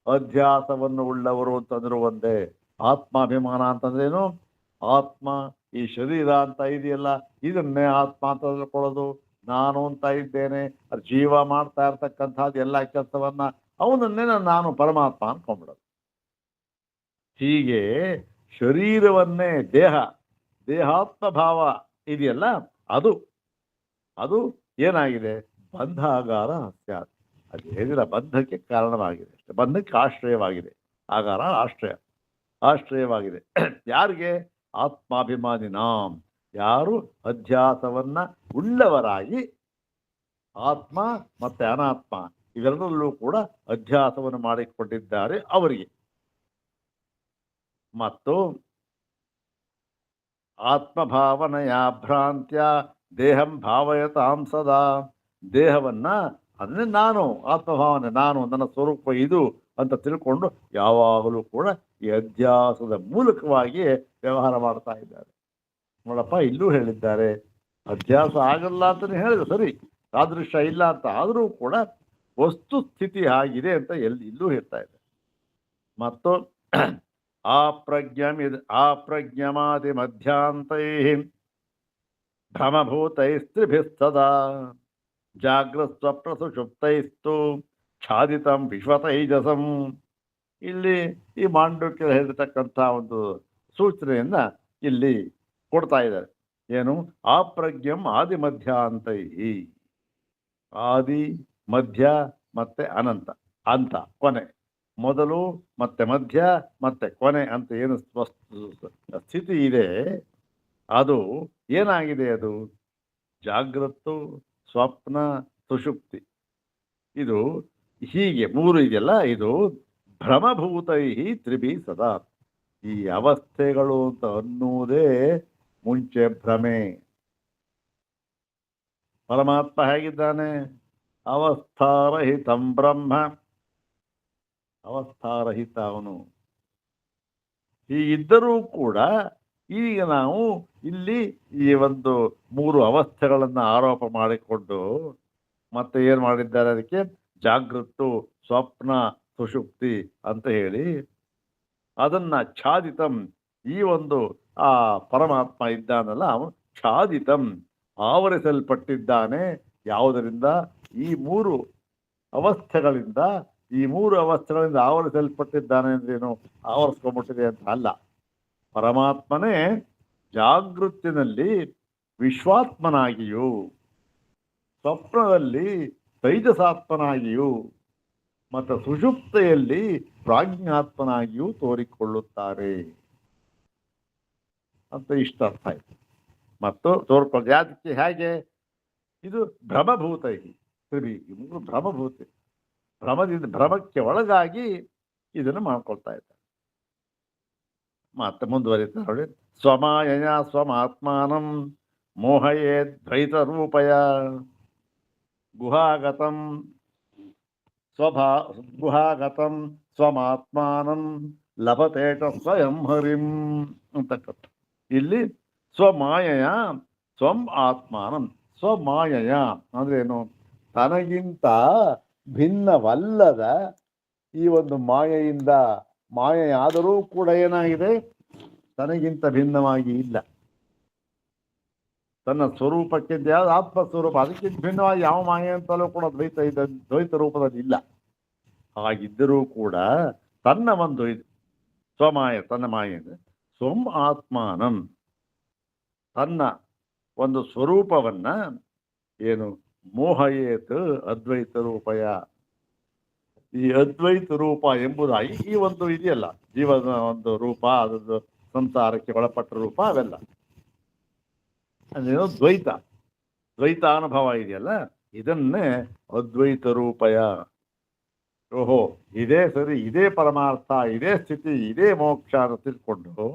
ಅಧ್ಯಾಸವನ್ನು ಉಳ್ಳವರು ಅಂತಂದ್ರು ಒಂದೇ. ಆತ್ಮಾಭಿಮಾನ ಅಂತಂದ್ರೇನು? ಆತ್ಮ ಈ ಶರೀರ ಅಂತ ಇದೆಯಲ್ಲ, ಇದನ್ನೇ ಆತ್ಮ ಅಂತ ತಿಳ್ಕೊಳ್ಳೋದು. ನಾನು ಅಂತ ಇದ್ದೇನೆ, ಅದು ಜೀವ ಮಾಡ್ತಾ ಇರ್ತಕ್ಕಂಥದ್ದು ಎಲ್ಲ ಕೆಲಸವನ್ನ, ಅವನನ್ನೇ ನಾನು ಪರಮಾತ್ಮ ಅನ್ಕೊಂಡ್ಬಿಡೋದು. ಹೀಗೆ ಶರೀರವನ್ನೇ ದೇಹಾತ್ಮ ಭಾವ ಇದೆಯಲ್ಲ, ಅದು ಅದು ಏನಾಗಿದೆ? ಬಂಧಾಗಾರ ಸ್ಯಾತ್. ಅದು ಹೇಳಿಲ್ಲ, ಬಂಧಕ್ಕೆ ಕಾರಣವಾಗಿದೆ ಅಷ್ಟೇ, ಬಂಧಕ್ಕೆ ಆಶ್ರಯವಾಗಿದೆ. ಆಗಾರ ಆಶ್ರಯವಾಗಿದೆ. ಯಾರಿಗೆ? ಆತ್ಮಾಭಿಮಾನಿನಾಂ. ಯಾರು ಅಧ್ಯಾಸವನ್ನ ಉಳ್ಳವರಾಗಿ, ಆತ್ಮ ಮತ್ತೆ ಅನಾತ್ಮ ಇವೆರಡರಲ್ಲೂ ಕೂಡ ಅಧ್ಯಾಸವನ್ನು ಮಾಡಿಕೊಂಡಿದ್ದಾರೆ ಅವರಿಗೆ. ಮತ್ತು ಆತ್ಮಭಾವನೆಯ ಭ್ರಾಂತ್ಯ ದೇಹಂ ಭಾವಯತಾಂ ಸದಾ. ದೇಹವನ್ನ ಅಂದ್ರೆ ನಾನು, ಆತ್ಮಭಾವನೆ ನಾನು, ನನ್ನ ಸ್ವರೂಪ ಇದು ಅಂತ ತಿಳ್ಕೊಂಡು ಯಾವಾಗಲೂ ಕೂಡ ಈ ಅಧ್ಯಾಸದ ಮೂಲಕವಾಗಿ ವ್ಯವಹಾರ ಮಾಡ್ತಾ ಇದ್ದಾರೆ. ನೋಡಪ್ಪ, ಇಲ್ಲೂ ಹೇಳಿದ್ದಾರೆ ಅಧ್ಯಾಸ ಆಗಲ್ಲ ಅಂತಾನೆ ಹೇಳಿದ್ರು, ಸರಿ, ಸಾದೃಶ್ಯ ಇಲ್ಲ ಅಂತ, ಆದರೂ ಕೂಡ ವಸ್ತು ಸ್ಥಿತಿ ಆಗಿದೆ ಅಂತ ಇಲ್ಲೂ ಹೇಳ್ತಾ ಇದೆ. ಮತ್ತು ಆಪ್ರಜ್ಞಮಾದಿ ಮಧ್ಯಾಂತೈ ಭ್ರಮಭೂತೈಸ್ತ್ರಿಭಿಸ್ತದಾ ಜಾಗ್ರತ್ ಸ್ವಪ್ನ ಸುಷುಪ್ತೈಸ್ತು ಛಾದಿತಂ ವಿಶ್ವತೈಜಸಂ. ಇಲ್ಲಿ ಈ ಮಾಂಡವ್ಯ ಹೇಳಿರ್ತಕ್ಕಂಥ ಒಂದು ಸೂಚನೆಯನ್ನ ಇಲ್ಲಿ ಕೊಡ್ತಾ ಇದ್ದಾರೆ. ಏನು? ಆಪ್ರಜ್ಞಂ ಆದಿ ಮಧ್ಯಾಂತೈ. ಆದಿ, ಮಧ್ಯ ಮತ್ತೆ ಅನಂತ, ಅಂತ ಕೊನೆ. ಮೊದಲು ಮತ್ತೆ ಮಧ್ಯ ಮತ್ತೆ ಕೊನೆ ಅಂತ ಏನು ಸ್ಥಿತಿ ಇದೆ, ಅದು ಏನಾಗಿದೆ? ಅದು ಜಾಗೃತ್ತು, ಸ್ವಪ್ನ, ಸುಷುಪ್ತಿ. ಇದು ಹೀಗೆ ಮೂರು ಇದೆಯಲ್ಲ, ಇದು ಭ್ರಮಭೂತೈ ತ್ರಿಭಿ ಸದಾ. ಈ ಅವಸ್ಥೆಗಳು ಅಂತ ಅನ್ನುವುದೇ ಮುಂಚೆ ಭ್ರಮೆ. ಪರಮಾತ್ಮ ಹೇಗಿದ್ದಾನೆ? ಅವಸ್ಥಾರಹಿತಂ ಬ್ರಹ್ಮ. ಅವಸ್ಥಾರಹಿತ ಅವನು. ಹೀಗಿದ್ದರೂ ಕೂಡ ಈಗ ನಾವು ಇಲ್ಲಿ ಈ ಒಂದು ಮೂರು ಅವಸ್ಥೆಗಳನ್ನು ಆರೋಪ ಮಾಡಿಕೊಂಡು ಮತ್ತೆ ಏನ್ ಮಾಡಿದ್ದಾರೆ? ಅದಕ್ಕೆ ಜಾಗೃತ್ತು, ಸ್ವಪ್ನ, ಸುಷುಪ್ತಿ ಅಂತ ಹೇಳಿ ಅದನ್ನ ಛಾದಿತಂ, ಈ ಒಂದು ಆ ಪರಮಾತ್ಮ ಇದ್ದಾನಲ್ಲ, ಅವನು ಛಾದಿತಂ, ಆವರಿಸಲ್ಪಟ್ಟಿದ್ದಾನೆ. ಯಾವುದರಿಂದ? ಈ ಮೂರು ಅವಸ್ಥೆಗಳಿಂದ. ಈ ಮೂರು ಅವಸ್ಥೆಗಳಿಂದ ಆವರಿಸಲ್ಪಟ್ಟಿದ್ದಾನೆ ಅಂದ್ರೇನು? ಆವರಿಸ್ಕೊಂಡ್ಬಿಟ್ಟಿದೆ ಅಂತ ಅಲ್ಲ. ಪರಮಾತ್ಮನೇ ಜಾಗೃತಿನಲ್ಲಿ ವಿಶ್ವಾತ್ಮನಾಗಿಯೂ, ಸ್ವಪ್ನದಲ್ಲಿ ತೈಜಸಾತ್ಮನಾಗಿಯೂ, ಮತ್ತು ಸುಷುಪ್ತೆಯಲ್ಲಿ ಪ್ರಾಜ್ಞಾತ್ಮನಾಗಿಯೂ ತೋರಿಕೊಳ್ಳುತ್ತಾರೆ ಅಂತ ಇಷ್ಟ ಅರ್ಥ ಆಯ್ತು. ಮತ್ತು ತೋರ್ಕೊಳ್ಳೋದು ಯಾದಕ್ಕೆ? ಹೇಗೆ? ಇದು ಭ್ರಮಭೂತ. ಮೂರು ಭ್ರಮಭೂತಿ, ಭ್ರಮಕ್ಕೆ ಒಳಗಾಗಿ ಇದನ್ನು ಮಾಡ್ಕೊಳ್ತಾ ಇದ್ದಾರೆ. ಮತ್ತೆ ಮುಂದುವರಿತಾ ನೋಡಿ. ಸ್ವಮಾಯಯ ಸ್ವಮಾತ್ಮಾನಂ ಮೋಹಯೇ ದ್ವೈತ ರೂಪಯ ಗುಹಾಗತಂ ಗುಹಾಗತಂ ಸ್ವಮಾತ್ಮಾನಂ ಲಭತೇಟ ಸ್ವಯಂ ಹರಿಂ ಅಂತಕ್ಕಂಥ. ಇಲ್ಲಿ ಸ್ವಮಾಯಯ ಸ್ವಂ ಆತ್ಮಾನಂ. ಸ್ವಮಾಯಯ ಅಂದ್ರೆ ಏನು? ತನಗಿಂತ ಭಿನ್ನವಲ್ಲದ ಈ ಒಂದು ಮಾಯೆಯಿಂದ, ಮಾಯೆಯಾದರೂ ಕೂಡ ಏನಾಗಿದೆ? ತನಗಿಂತ ಭಿನ್ನವಾಗಿ ಇಲ್ಲ. ತನ್ನ ಸ್ವರೂಪಕ್ಕಿಂತ ಯಾವ್ದು ಆತ್ಮಸ್ವರೂಪ, ಅದಕ್ಕಿಂತ ಭಿನ್ನವಾಗಿ ಯಾವ ಮಾಯೆ ಅಂತಲೂ ಕೂಡ ದ್ವೈತ ರೂಪದಲ್ಲಿ ಇಲ್ಲ. ಹಾಗಿದ್ದರೂ ಕೂಡ ತನ್ನ ಒಂದು ಇದು ಸ್ವಮಾಯ, ತನ್ನ ಮಾಯೆ ಸ್ವಂ ಆತ್ಮಾನಂ, ತನ್ನ ಒಂದು ಸ್ವರೂಪವನ್ನ ಏನು? ಮೋಹಯೇತ್ ಅದ್ವೈತ ರೂಪಯ. ಈ ಅದ್ವೈತ ರೂಪ ಎಂಬುದಾಗಿ ಈ ಒಂದು ಇದೆಯಲ್ಲ, ಜೀವನ ಒಂದು ರೂಪ, ಅದೊಂದು ಸಂಸಾರಕ್ಕೆ ಒಳಪಟ್ಟ ರೂಪ, ಅವೆಲ್ಲ ಅಂದ್ರೇನು? ದ್ವೈತ ಅನುಭವ ಇದೆಯಲ್ಲ, ಇದನ್ನೇ ಅದ್ವೈತ ರೂಪಯ. ಓಹೋ, ಇದೇ ಸರಿ, ಇದೇ ಪರಮಾರ್ಥ, ಇದೇ ಸ್ಥಿತಿ, ಇದೇ ಮೋಕ್ಷ ಅಂತ ತಿಳ್ಕೊಂಡು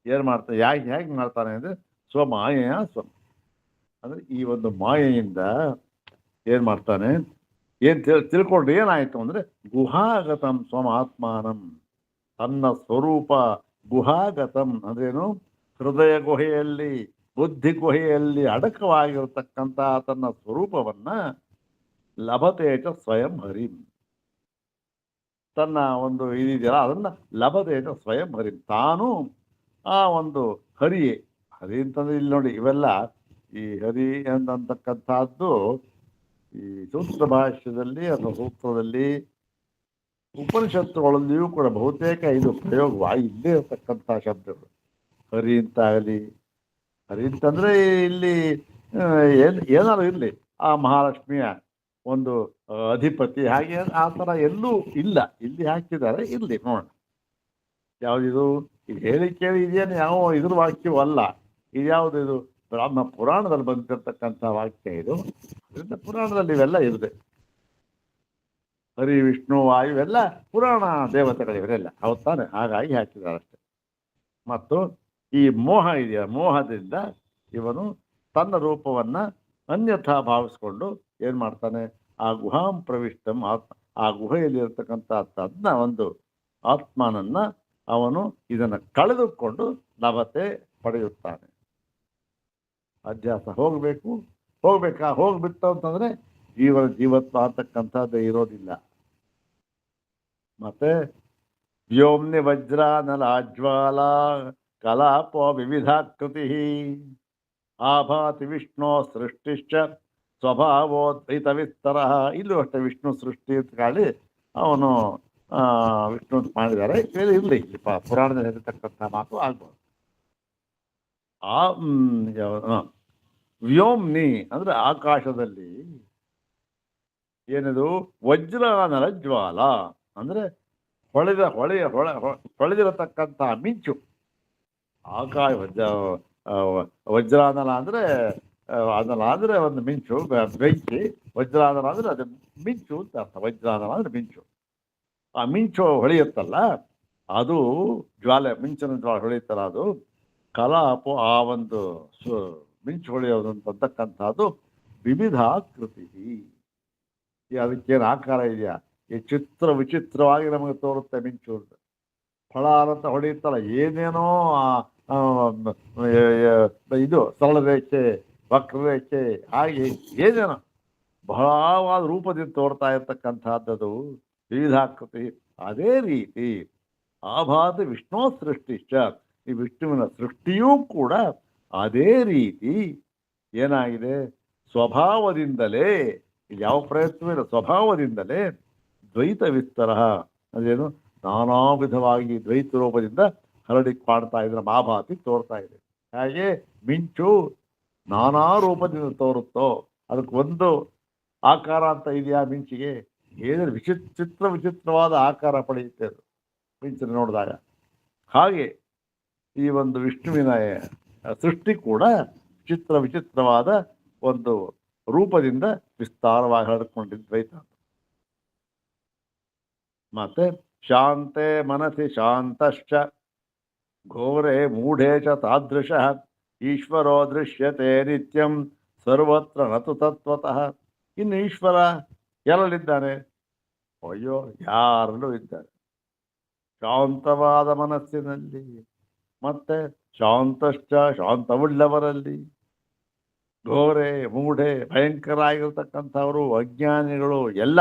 ಏನ್ ಮಾಡ್ತಾನೆ? ಹೇಗೆ ಮಾಡ್ತಾನೆ ಅಂದ್ರೆ ಸ್ವಮಾಯೆಯ ಅಂದ್ರೆ ಈ ಒಂದು ಮಾಯೆಯಿಂದ ಏನ್ ಮಾಡ್ತಾನೆ, ಏನ್ ತಿಳ್ಕೊಂಡು ಏನಾಯ್ತು ಅಂದ್ರೆ ಗುಹಾಗತಂ ಸ್ವಮಾತ್ಮಾನಂ, ತನ್ನ ಸ್ವರೂಪ ಗುಹಾಗತಂ ಅಂದ್ರೇನು, ಹೃದಯ ಗುಹೆಯಲ್ಲಿ ಬುದ್ಧಿ ಗುಹೆಯಲ್ಲಿ ಅಡಕವಾಗಿರತಕ್ಕಂಥ ತನ್ನ ಸ್ವರೂಪವನ್ನ ಲಭತೇಜ ಸ್ವಯಂ ಹರಿಂ, ತನ್ನ ಒಂದು ಇದೆಯಲ್ಲ ಅದನ್ನ ಲಭತೇಜ ಸ್ವಯಂ ಹರಿಂ, ತಾನು ಆ ಒಂದು ಹರಿಯೇ. ಹರಿ ಅಂತಂದ್ರೆ ಇಲ್ಲಿ ನೋಡಿ, ಇವೆಲ್ಲ ಈ ಹರಿ ಅಂತಕ್ಕಂಥದ್ದು ಈ ಸೂತ್ರ ಭಾಷ್ಯದಲ್ಲಿ ಅಥವಾ ಸೂತ್ರದಲ್ಲಿ ಉಪನಿಷತ್ತುಗಳಲ್ಲಿಯೂ ಕೂಡ ಬಹುತೇಕ ಇದು ಪ್ರಯೋಗವಾಗಿ ಇಲ್ಲೇ ಇರತಕ್ಕಂಥ ಶಬ್ದಗಳು. ಹರಿ ಅಂತಾಗಲಿ, ಹರಿ ಅಂತಂದ್ರೆ ಇಲ್ಲಿ ಏನಾದ್ರು ಇರಲಿ, ಆ ಮಹಾಲಕ್ಷ್ಮಿಯ ಒಂದು ಅಧಿಪತಿ ಹಾಗೆ ಆ ಥರ ಎಲ್ಲೂ ಇಲ್ಲ, ಇಲ್ಲಿ ಹಾಕಿದ್ದಾರೆ, ಇರಲಿ ನೋಡೋಣ ಯಾವುದಿದು. ಇದು ಹೇಳಿ ಕೇಳಿ ಇದೇನು ಯಾವ ಇದ್ರ ವಾಕ್ಯವಲ್ಲ, ಇದು ಯಾವುದು, ಇದು ಬ್ರಾಹ್ಮ ಪುರಾಣದಲ್ಲಿ ಬಂದಿರತಕ್ಕಂಥ ವಾಕ್ಯ ಇದು. ಅದರಿಂದ ಪುರಾಣದಲ್ಲಿ ಇವೆಲ್ಲ ಇರುತ್ತೆ, ಹರಿ ವಿಷ್ಣು ವಾಯು ಇವೆಲ್ಲ ಪುರಾಣ ದೇವತೆಗಳಿವರೆಲ್ಲ ಹೌದು ತಾನೆ, ಹಾಗಾಗಿ ಹಾಕಿದ್ದಾರೆ ಅಷ್ಟೆ. ಮತ್ತು ಈ ಮೋಹ ಇದೆಯಾ, ಮೋಹದಿಂದ ಇವನು ತನ್ನ ರೂಪವನ್ನ ಅನ್ಯಥಾ ಭಾವಿಸ್ಕೊಂಡು ಏನ್ ಮಾಡ್ತಾನೆ, ಆ ಗುಹಾಂ ಪ್ರವಿಷ್ಟಂ ಆತ್ಮ, ಆ ಗುಹೆಯಲ್ಲಿರ್ತಕ್ಕಂಥ ತನ್ನ ಒಂದು ಆತ್ಮನನ್ನ ಅವನು ಇದನ್ನು ಕಳೆದುಕೊಂಡು ಲಭತೆ ಪಡೆಯುತ್ತಾನೆ. ಅಧ್ಯಾಸ ಹೋಗ್ಬಿಟ್ಟು ಅಂತಂದ್ರೆ ಜೀವತ್ವ ಅಂತಕ್ಕಂಥದ್ದು ಇರೋದಿಲ್ಲ. ಮತ್ತೆ ವ್ಯೋಮ್ನಿ ವಜ್ರಾನಲಾಜ್ವಾಲ ಕಲಾಪೋ ವಿವಿಧಾಕೃತಿ ಆಭಾತಿ ವಿಷ್ಣು ಸೃಷ್ಟಿಶ್ಚ ಸ್ವಭಾವೋದ್ವೈತ ವಿಸ್ತರ. ಇಲ್ಲೂ ಅಷ್ಟೇ ವಿಷ್ಣು ಸೃಷ್ಟಿ ಅಂತ ಕಾಳಿ ಅವನು ವಿಷ್ಣು ಅಂತ ಮಾಡಿದ್ದಾರೆ, ಇರಲಿ ಪುರಾಣದಲ್ಲಿ ಹೇಳಿರ್ತಕ್ಕಂಥ ಮಾತು ಆಗ್ಬೋದು. ವ್ಯೋಮ್ನಿ ಅಂದ್ರೆ ಆಕಾಶದಲ್ಲಿ ಏನಿದು ವಜ್ರಾನಲ ಜ್ವಾಲ ಅಂದ್ರೆ ಹೊಳೆದಿರತಕ್ಕಂಥ ಮಿಂಚು. ಆಕಾಶ ವಜ್ರಾನಲ ಅಂದ್ರೆ ಅನಲ ಅಂದ್ರೆ ಒಂದು ಮಿಂಚು, ಬೆಂಕಿ. ವಜ್ರಾನಲ ಅಂದ್ರೆ ಅದು ಮಿಂಚು ಅಂತ ಅರ್ಥ. ವಜ್ರಾನಲ ಅಂದ್ರೆ ಮಿಂಚು. ಆ ಮಿಂಚು ಹೊಳೆಯುತ್ತಲ್ಲ ಅದು ಜ್ವಾಲೆ, ಮಿಂಚಿನ ಜ್ವಾಲೆ ಹೊಳೆಯುತ್ತಲ್ಲ ಅದು ಕಲಾಪು. ಆ ಒಂದು ಮಿಂಚು ಹೊಳೆಯೋದು ಅಂತಕ್ಕಂಥದ್ದು ವಿವಿಧಾಕೃತಿ. ಅದಕ್ಕೇನು ಆಕಾರ ಇದೆಯಾ, ಈ ವಿಚಿತ್ರವಾಗಿ ನಮಗೆ ತೋರುತ್ತೆ ಮಿಂಚು ಅಂತ. ಫಳ ಅಂತ ಹೊಳೆಯುತ್ತಲ್ಲ, ಏನೇನೋ ಇದು ಸರಳ ರೇಖೆ, ವಕ್ರರೇಖೆ, ಹಾಗೆ ಏನೇನೋ ಬಹಳವಾದ ರೂಪದಿಂದ ತೋರ್ತಾ ಇರ್ತಕ್ಕಂಥದ್ದು ವಿವಿಧಾಕೃತಿ. ಅದೇ ರೀತಿ ಆಭಾತ ವಿಷ್ಣು ಸೃಷ್ಟಿಶ್ಚ, ಈ ವಿಷ್ಣುವಿನ ಸೃಷ್ಟಿಯೂ ಕೂಡ ಅದೇ ರೀತಿ ಏನಾಗಿದೆ, ಸ್ವಭಾವದಿಂದಲೇ, ಯಾವ ಪ್ರಯತ್ನವಿಲ್ಲ, ಸ್ವಭಾವದಿಂದಲೇ ದ್ವೈತ ವಿಸ್ತರ ಅದೇನು ನಾನಾ ವಿಧವಾಗಿ ದ್ವೈತ ರೂಪದಿಂದ ಹರಡಿ ಕಾಣ್ತಾ ಇದ್ರೆ ಮಾಭಾತಿ ತೋರ್ತಾ ಇದೆ. ಹಾಗೆ ಮಿಂಚು ನಾನಾ ರೂಪದಿಂದ ತೋರುತ್ತೋ ಅದಕ್ಕೆ ಒಂದು ಆಕಾರ ಅಂತ ಇದೆಯಾ ಮಿಂಚಿಗೆ? ಏನೇ ವಿಚಿತ್ರವಾದ ಆಕಾರ ಪಡೆಯುತ್ತೆ ಅದು ಮಿಂಚನ್ನು ನೋಡಿದಾಗ. ಹಾಗೆ ಈ ಒಂದು ವಿಷ್ಣುವಿನ ಸೃಷ್ಟಿ ಕೂಡ ವಿಚಿತ್ರವಾದ ಒಂದು ರೂಪದಿಂದ ವಿಸ್ತಾರವಾಗಿ ಹರಡಿಕೊಂಡಿದ್ದು ದ್ವೈತ. ಮತ್ತೆ ಶಾಂತೆ ಮನಸಿ ಶಾಂತಶ್ಚ ಘೋರೆ ಮೂಢೇ ಚ ತಾದೃಶಃ ಈಶ್ವರೋ ದೃಶ್ಯತೆ ನಿತ್ಯಂ ಸರ್ವತ್ರ ನತು ತತ್ವತಃ. ಇನ್ನು ಈಶ್ವರ ಎಲ್ಲಲ್ಲಿದ್ದಾನೆ? ಅಯ್ಯೋ, ಯಾರಲ್ಲೂ ಇದ್ದಾರೆ. ಶಾಂತವಾದ ಮನಸ್ಸಿನಲ್ಲಿ, ಮತ್ತೆ ಶಾಂತಶ್ಚ ಶಾಂತವುಳ್ಳವರಲ್ಲಿ, ಘೋರೆ ಮೂಢೆ ಭಯಂಕರ ಆಗಿರ್ತಕ್ಕಂಥವರು, ಅಜ್ಞಾನಿಗಳು, ಎಲ್ಲ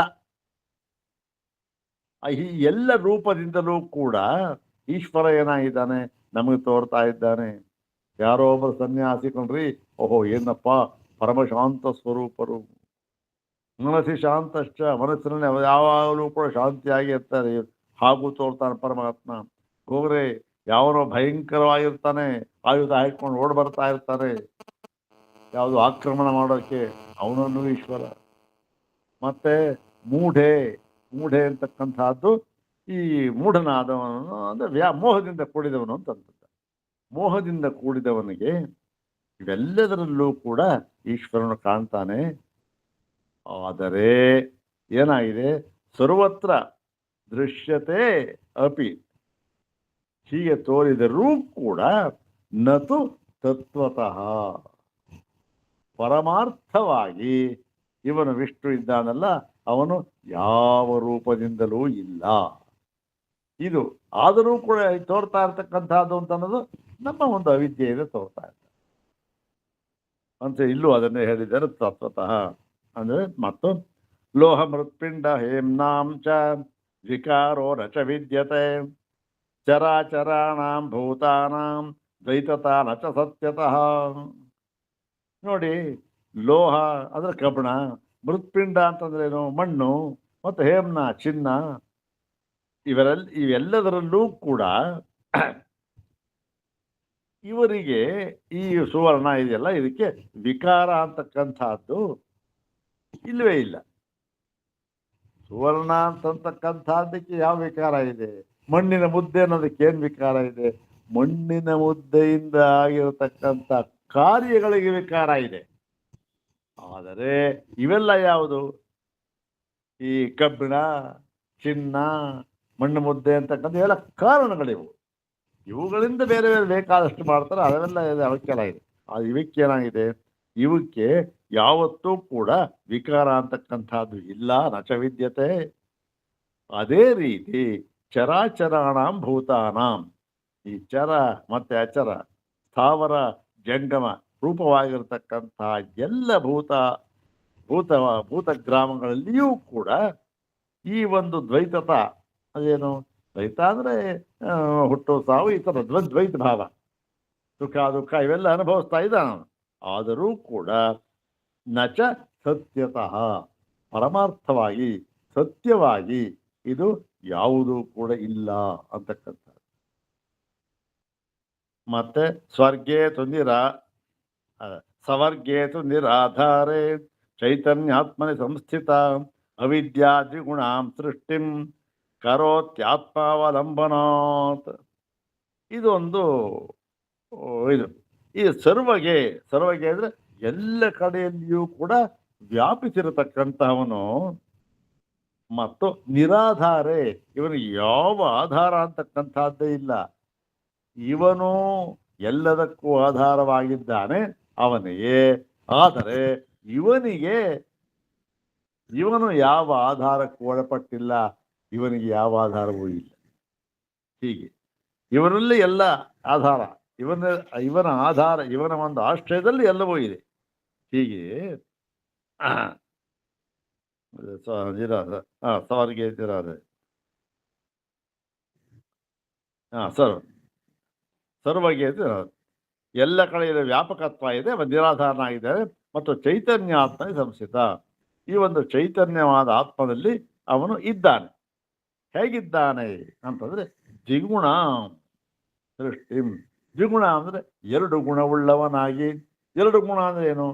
ಈ ಎಲ್ಲ ರೂಪದಿಂದಲೂ ಕೂಡ ಈಶ್ವರ ಏನಾಗಿದ್ದಾನೆ ನಮಗೆ ತೋರ್ತಾ ಇದ್ದಾನೆ. ಯಾರೋ ಒಬ್ಬರು ಸನ್ಯಾಸಿ ಕೊಂಡ್ರಿ, ಓಹೋ ಏನಪ್ಪ ಪರಮಶಾಂತ ಸ್ವರೂಪರು. ಮನಸ್ಸಿ ಶಾಂತಶ್ಚ, ಮನಸ್ಸಿನಲ್ಲಿ ಯಾವಾಗಲೂ ಕೂಡ ಶಾಂತಿಯಾಗಿ ಇರ್ತಾರೆ, ಹಾಗೂ ತೋರ್ತಾನೆ ಪರಮಾತ್ಮ. ಘೋರೆ ಯಾವನೋ ಭಯಂಕರವಾಗಿರ್ತಾನೆ, ಆಯುಧ ಹಾಕೊಂಡು ಓಡ್ ಬರ್ತಾ ಇರ್ತಾರೆ ಯಾವುದು ಆಕ್ರಮಣ ಮಾಡೋಕ್ಕೆ, ಅವನನ್ನು ಈಶ್ವರ. ಮತ್ತೆ ಮೂಢೆ ಅಂತಕ್ಕಂಥದ್ದು ಈ ಮೂಢನಾದವನು ಅಂದ್ರೆ ಮೋಹದಿಂದ ಕೂಡಿದವನು ಅಂತಂತ. ಮೋಹದಿಂದ ಕೂಡಿದವನಿಗೆ ಇವೆಲ್ಲದರಲ್ಲೂ ಕೂಡ ಈಶ್ವರನು ಕಾಣ್ತಾನೆ. ಆದರೆ ಏನಾಗಿದೆ, ಸರ್ವತ್ರ ದೃಶ್ಯತೆ ಅಪಿ, ಹೀಗೆ ತೋರಿದರೂ ಕೂಡ ನತು ತತ್ವತಃ ಪರಮಾರ್ಥವಾಗಿ ಇವನು ವಿಷ್ಣು ಇದ್ದಾನಲ್ಲ, ಅವನು ಯಾವ ರೂಪದಿಂದಲೂ ಇಲ್ಲ. ಇದು ಆದರೂ ಕೂಡ ತೋರ್ತಾ ಇರ್ತಕ್ಕಂಥದ್ದು ಅಂತ ಅನ್ನೋದು ನಮ್ಮ ಒಂದು ಅವಿದ್ಯೆಯಿಂದ ತೋರ್ತಾ ಇರ್ತಾರೆ ಅಂತ ಇಲ್ಲೂ ಅದನ್ನೇ ಹೇಳಿದ್ದಾರೆ ತತ್ವತಃ. ಅಂದ್ರೆ ಮತ್ತು ಲೋಹ ಮೃತ್ಪಿಂಡ ಹೇಮ್ನಾಂ ಚ ವಿಕಾರೋ ರಚ ವಿದ್ಯತೆ ಚರಾಚರಾಣಾಂ ಭೂತಾನಾಂ ದ್ವೈತತಾ ನಚ ಸತ್ಯತಃ. ನೋಡಿ, ಲೋಹ ಅಂದ್ರೆ ಕಬ್ಬಣ, ಮೃತ್ಪಿಂಡ ಅಂತಂದ್ರೇನು ಮಣ್ಣು, ಮತ್ತು ಹೇಮ್ನ ಚಿನ್ನ, ಇವೆಲ್ಲದರಲ್ಲೂ ಕೂಡ ಇವರಿಗೆ ಈ ಸುವರ್ಣ ಇದೆಯಲ್ಲ, ಇದಕ್ಕೆ ವಿಕಾರ ಅಂತಕ್ಕಂಥದ್ದು ಇಲ್ಲವೇ ಇಲ್ಲ. ಸುವರ್ಣ ಅಂತಕ್ಕಂಥದ್ದಕ್ಕೆ ಯಾವ ವಿಕಾರ ಇದೆ? ಮಣ್ಣಿನ ಮುದ್ದೆ ಅನ್ನೋದಕ್ಕೆ ಏನು ವಿಕಾರ ಇದೆ? ಮಣ್ಣಿನ ಮುದ್ದೆಯಿಂದ ಆಗಿರತಕ್ಕಂಥ ಕಾರ್ಯಗಳಿಗೆ ವಿಕಾರ ಇದೆ. ಆದರೆ ಇವೆಲ್ಲ ಯಾವುದು? ಈ ಕಬ್ಬಿಣ, ಚಿನ್ನ, ಮಣ್ಣು ಮುದ್ದೆ ಅಂತಕ್ಕಂಥ ಎಲ್ಲ ಕಾರಣಗಳಿವು. ಇವುಗಳಿಂದ ಬೇರೆ ಬೇರೆ ಬೇಕಾದಷ್ಟು ಮಾಡ್ತಾರೆ, ಅದೆಲ್ಲ ಅವಕ್ಕೆಲ್ಲ ಇದೆ. ಇವಕ್ಕೇನಾಗಿದೆ? ಇವಕ್ಕೆ ಯಾವತ್ತೂ ಕೂಡ ವಿಕಾರ ಅಂತಕ್ಕಂಥದ್ದು ಇಲ್ಲ, ನಚ ವಿದ್ಯತೆ. ಅದೇ ರೀತಿ ಚರಾಚರಾಣಾಂ ಭೂತಾನಾಂ, ಈ ಚರ ಮತ್ತೆ ಅಚರ, ಸ್ಥಾವರ ಜಂಗಮ ರೂಪವಾಗಿರತಕ್ಕಂಥ ಎಲ್ಲ ಭೂತಗ್ರಾಮಗಳಲ್ಲಿಯೂ ಕೂಡ ಈ ಒಂದು ದ್ವೈತತ, ಅದೇನು ದ್ವೈತ ಅಂದರೆ ಹುಟ್ಟು ಸಾವು, ಈ ಥರ ದ್ವೈತ ಭಾವ, ಸುಖ ದುಃಖ ಇವೆಲ್ಲ ಅನುಭವಿಸ್ತಾ ಇದ್ದಾನ. ಆದರೂ ಕೂಡ ನಚ ಸತ್ಯತಃ, ಪರಮಾರ್ಥವಾಗಿ ಸತ್ಯವಾಗಿ ಇದು ಯಾವುದೂ ಕೂಡ ಇಲ್ಲ ಅಂತಕ್ಕಂಥ. ಮತ್ತೆ ಸ್ವರ್ಗೇತು ಸವರ್ಗೇತು ನಿರಾಧಾರೇ ಚೈತನ್ಯಾತ್ಮನಿ ಸಂಸ್ಥಿತ ಅವಿದ್ಯಾದ್ವಿಗುಣಾಂ ಸೃಷ್ಟಿಂ ಕರೋತ್ಯಾತ್ಮಾವಲಂಬನಾತ್. ಇದೊಂದು ಈ ಸರ್ವಗೆ ಅಂದರೆ ಎಲ್ಲ ಕಡೆಯಲ್ಲಿಯೂ ಕೂಡ ವ್ಯಾಪಿಸಿರತಕ್ಕಂತಹವನು. ಮತ್ತು ನಿರಾಧಾರೆ, ಇವನು ಯಾವ ಆಧಾರ ಅಂತಕ್ಕಂಥದ್ದೇ ಇಲ್ಲ. ಇವನು ಎಲ್ಲದಕ್ಕೂ ಆಧಾರವಾಗಿದ್ದಾನೆ ಅವನಿಗೆ. ಆದರೆ ಇವನು ಯಾವ ಆಧಾರಕ್ಕೂ ಒಳಪಟ್ಟಿಲ್ಲ, ಇವನಿಗೆ ಯಾವ ಆಧಾರವೂ ಇಲ್ಲ. ಹೀಗೆ ಇವನಲ್ಲಿ ಎಲ್ಲ ಆಧಾರ, ಇವನ ಆಧಾರ, ಇವನ ಒಂದು ಆಶ್ರಯದಲ್ಲಿ ಎಲ್ಲವೂ ಇದೆ. ಹೀಗೆ ಸವರ್ಗೆ ಸರ್ವಗೆ ಎಲ್ಲ ಕಡೆಯಲ್ಲಿ ವ್ಯಾಪಕತ್ವ ಇದೆ, ನಿರಾಧಾರನಾಗಿದ್ದಾರೆ. ಮತ್ತು ಚೈತನ್ಯಾತ್ಮ ಸಂಸ್ಥಿತ, ಈ ಒಂದು ಚೈತನ್ಯವಾದ ಆತ್ಮದಲ್ಲಿ ಅವನು ಇದ್ದಾನೆ. ಹೇಗಿದ್ದಾನೆ ಅಂತಂದ್ರೆ ದ್ವಿಗುಣ ಸೃಷ್ಟಿ. ದ್ವಿಗುಣ ಅಂದ್ರೆ ಎರಡು ಗುಣವುಳ್ಳವನಾಗಿ, ಎರಡು ಗುಣ ಅಂದ್ರೆ ಏನು?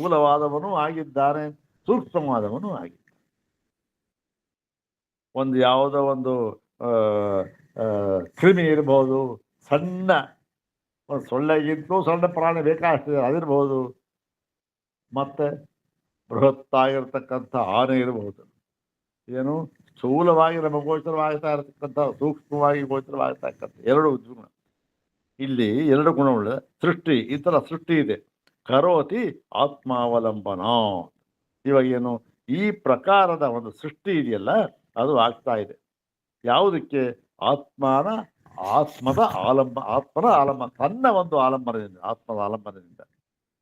ಸ್ಥೂಲವಾದವನು ಆಗಿದ್ದಾನೆ, ಸೂಕ್ಷ್ಮವಾದವನು ಆಗಿದ್ದಾನೆ. ಒಂದು ಯಾವುದೋ ಒಂದು ಕ್ರಿಮಿ ಇರ್ಬೋದು, ಸಣ್ಣ ಒಂದು ಸೊಳ್ಳೆಗಿಂತಲೂ ಸಣ್ಣ ಪ್ರಾಣಿ ಬೇಕಾಗ್ತದೆ ಅದಿರ್ಬೋದು, ಮತ್ತೆ ಬೃಹತ್ತಾಗಿರ್ತಕ್ಕಂಥ ಆನೆ ಇರಬಹುದು. ಏನು ಸ್ಥೂಲವಾಗಿ ನಮ್ಮ ಗೋಚರವಾಗ್ತಾ ಇರತಕ್ಕಂಥ, ಸೂಕ್ಷ್ಮವಾಗಿ ಗೋಚರವಾಗ್ತಕ್ಕಂಥ ಎರಡು ಗುಣ. ಇಲ್ಲಿ ಎರಡು ಗುಣವುಳ್ಳ ಸೃಷ್ಟಿ, ಈ ಥರ ಸೃಷ್ಟಿ ಇದೆ. ಕರೋತಿ ಆತ್ಮಾವಲಂಬನ. ಇವಾಗ ಏನು ಈ ಪ್ರಕಾರದ ಒಂದು ಸೃಷ್ಟಿ ಇದೆಯಲ್ಲ, ಅದು ಆಗ್ತಾ ಇದೆ. ಯಾವುದಕ್ಕೆ? ಆತ್ಮನ ಆಲಂಬನ, ತನ್ನ ಒಂದು ಆಲಂಬನದಿಂದ, ಆತ್ಮದ ಆಲಂಬನದಿಂದ,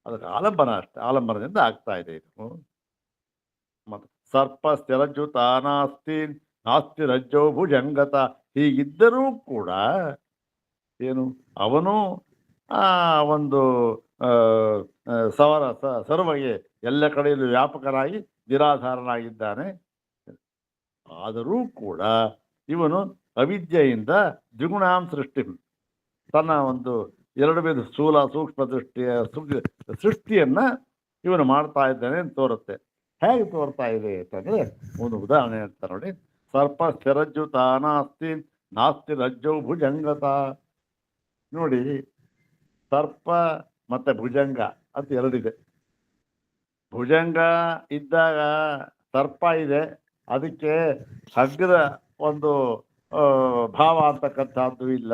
ಅದಕ್ಕೆ ಆಲಂಬನ ಅಷ್ಟೇ, ಆಲಂಬನದಿಂದ ಆಗ್ತಾ ಇದೆ ಇದು. ಮತ್ತು ಸರ್ಪ ಸ್ಥಿರಜ್ಜುತ ನಾಸ್ತಿ ರಜ್ಜೋ ಭುಜಂಗತ. ಹೀಗಿದ್ದರೂ ಕೂಡ ಏನು ಅವನು ಒಂದು ಸರ್ವಗೆ ಎಲ್ಲ ಕಡೆಯಲ್ಲೂ ವ್ಯಾಪಕನಾಗಿ ನಿರಾಧಾರನಾಗಿದ್ದಾನೆ. ಆದರೂ ಕೂಡ ಇವನು ಅವಿದ್ಯೆಯಿಂದ ದ್ವಿಗುಣಾಂ ಸೃಷ್ಟಿ, ತನ್ನ ಒಂದು ಎರಡು ವಿಧ ಸ್ಥೂಲ ಸೂಕ್ಷ್ಮ ಸೃಷ್ಟಿಯನ್ನ ಇವನು ಮಾಡ್ತಾ ಇದ್ದಾನೆ ಅಂತ ತೋರುತ್ತೆ. ಹೇಗೆ ತೋರ್ತಾ ಇದೆ ಅಂತಂದ್ರೆ ಒಂದು ಉದಾಹರಣೆ ಅಂತ ನೋಡಿ. ಸರ್ಪ ಸ್ಥಿರಜ್ಜುತ ನಾಸ್ತಿ ರಜ್ಜೌ ಭುಜಂಗತ. ನೋಡಿ, ಸರ್ಪ ಮತ್ತೆ ಭುಜಂಗ ಅಂತ ಎರಡಿದೆ. ಭುಜಂಗ ಇದ್ದಾಗ ಸರ್ಪ ಇದೆ, ಅದಕ್ಕೆ ಹಗ್ಗದ ಒಂದು ಭಾವ ಅಂತಕ್ಕಂಥದ್ದು ಇಲ್ಲ,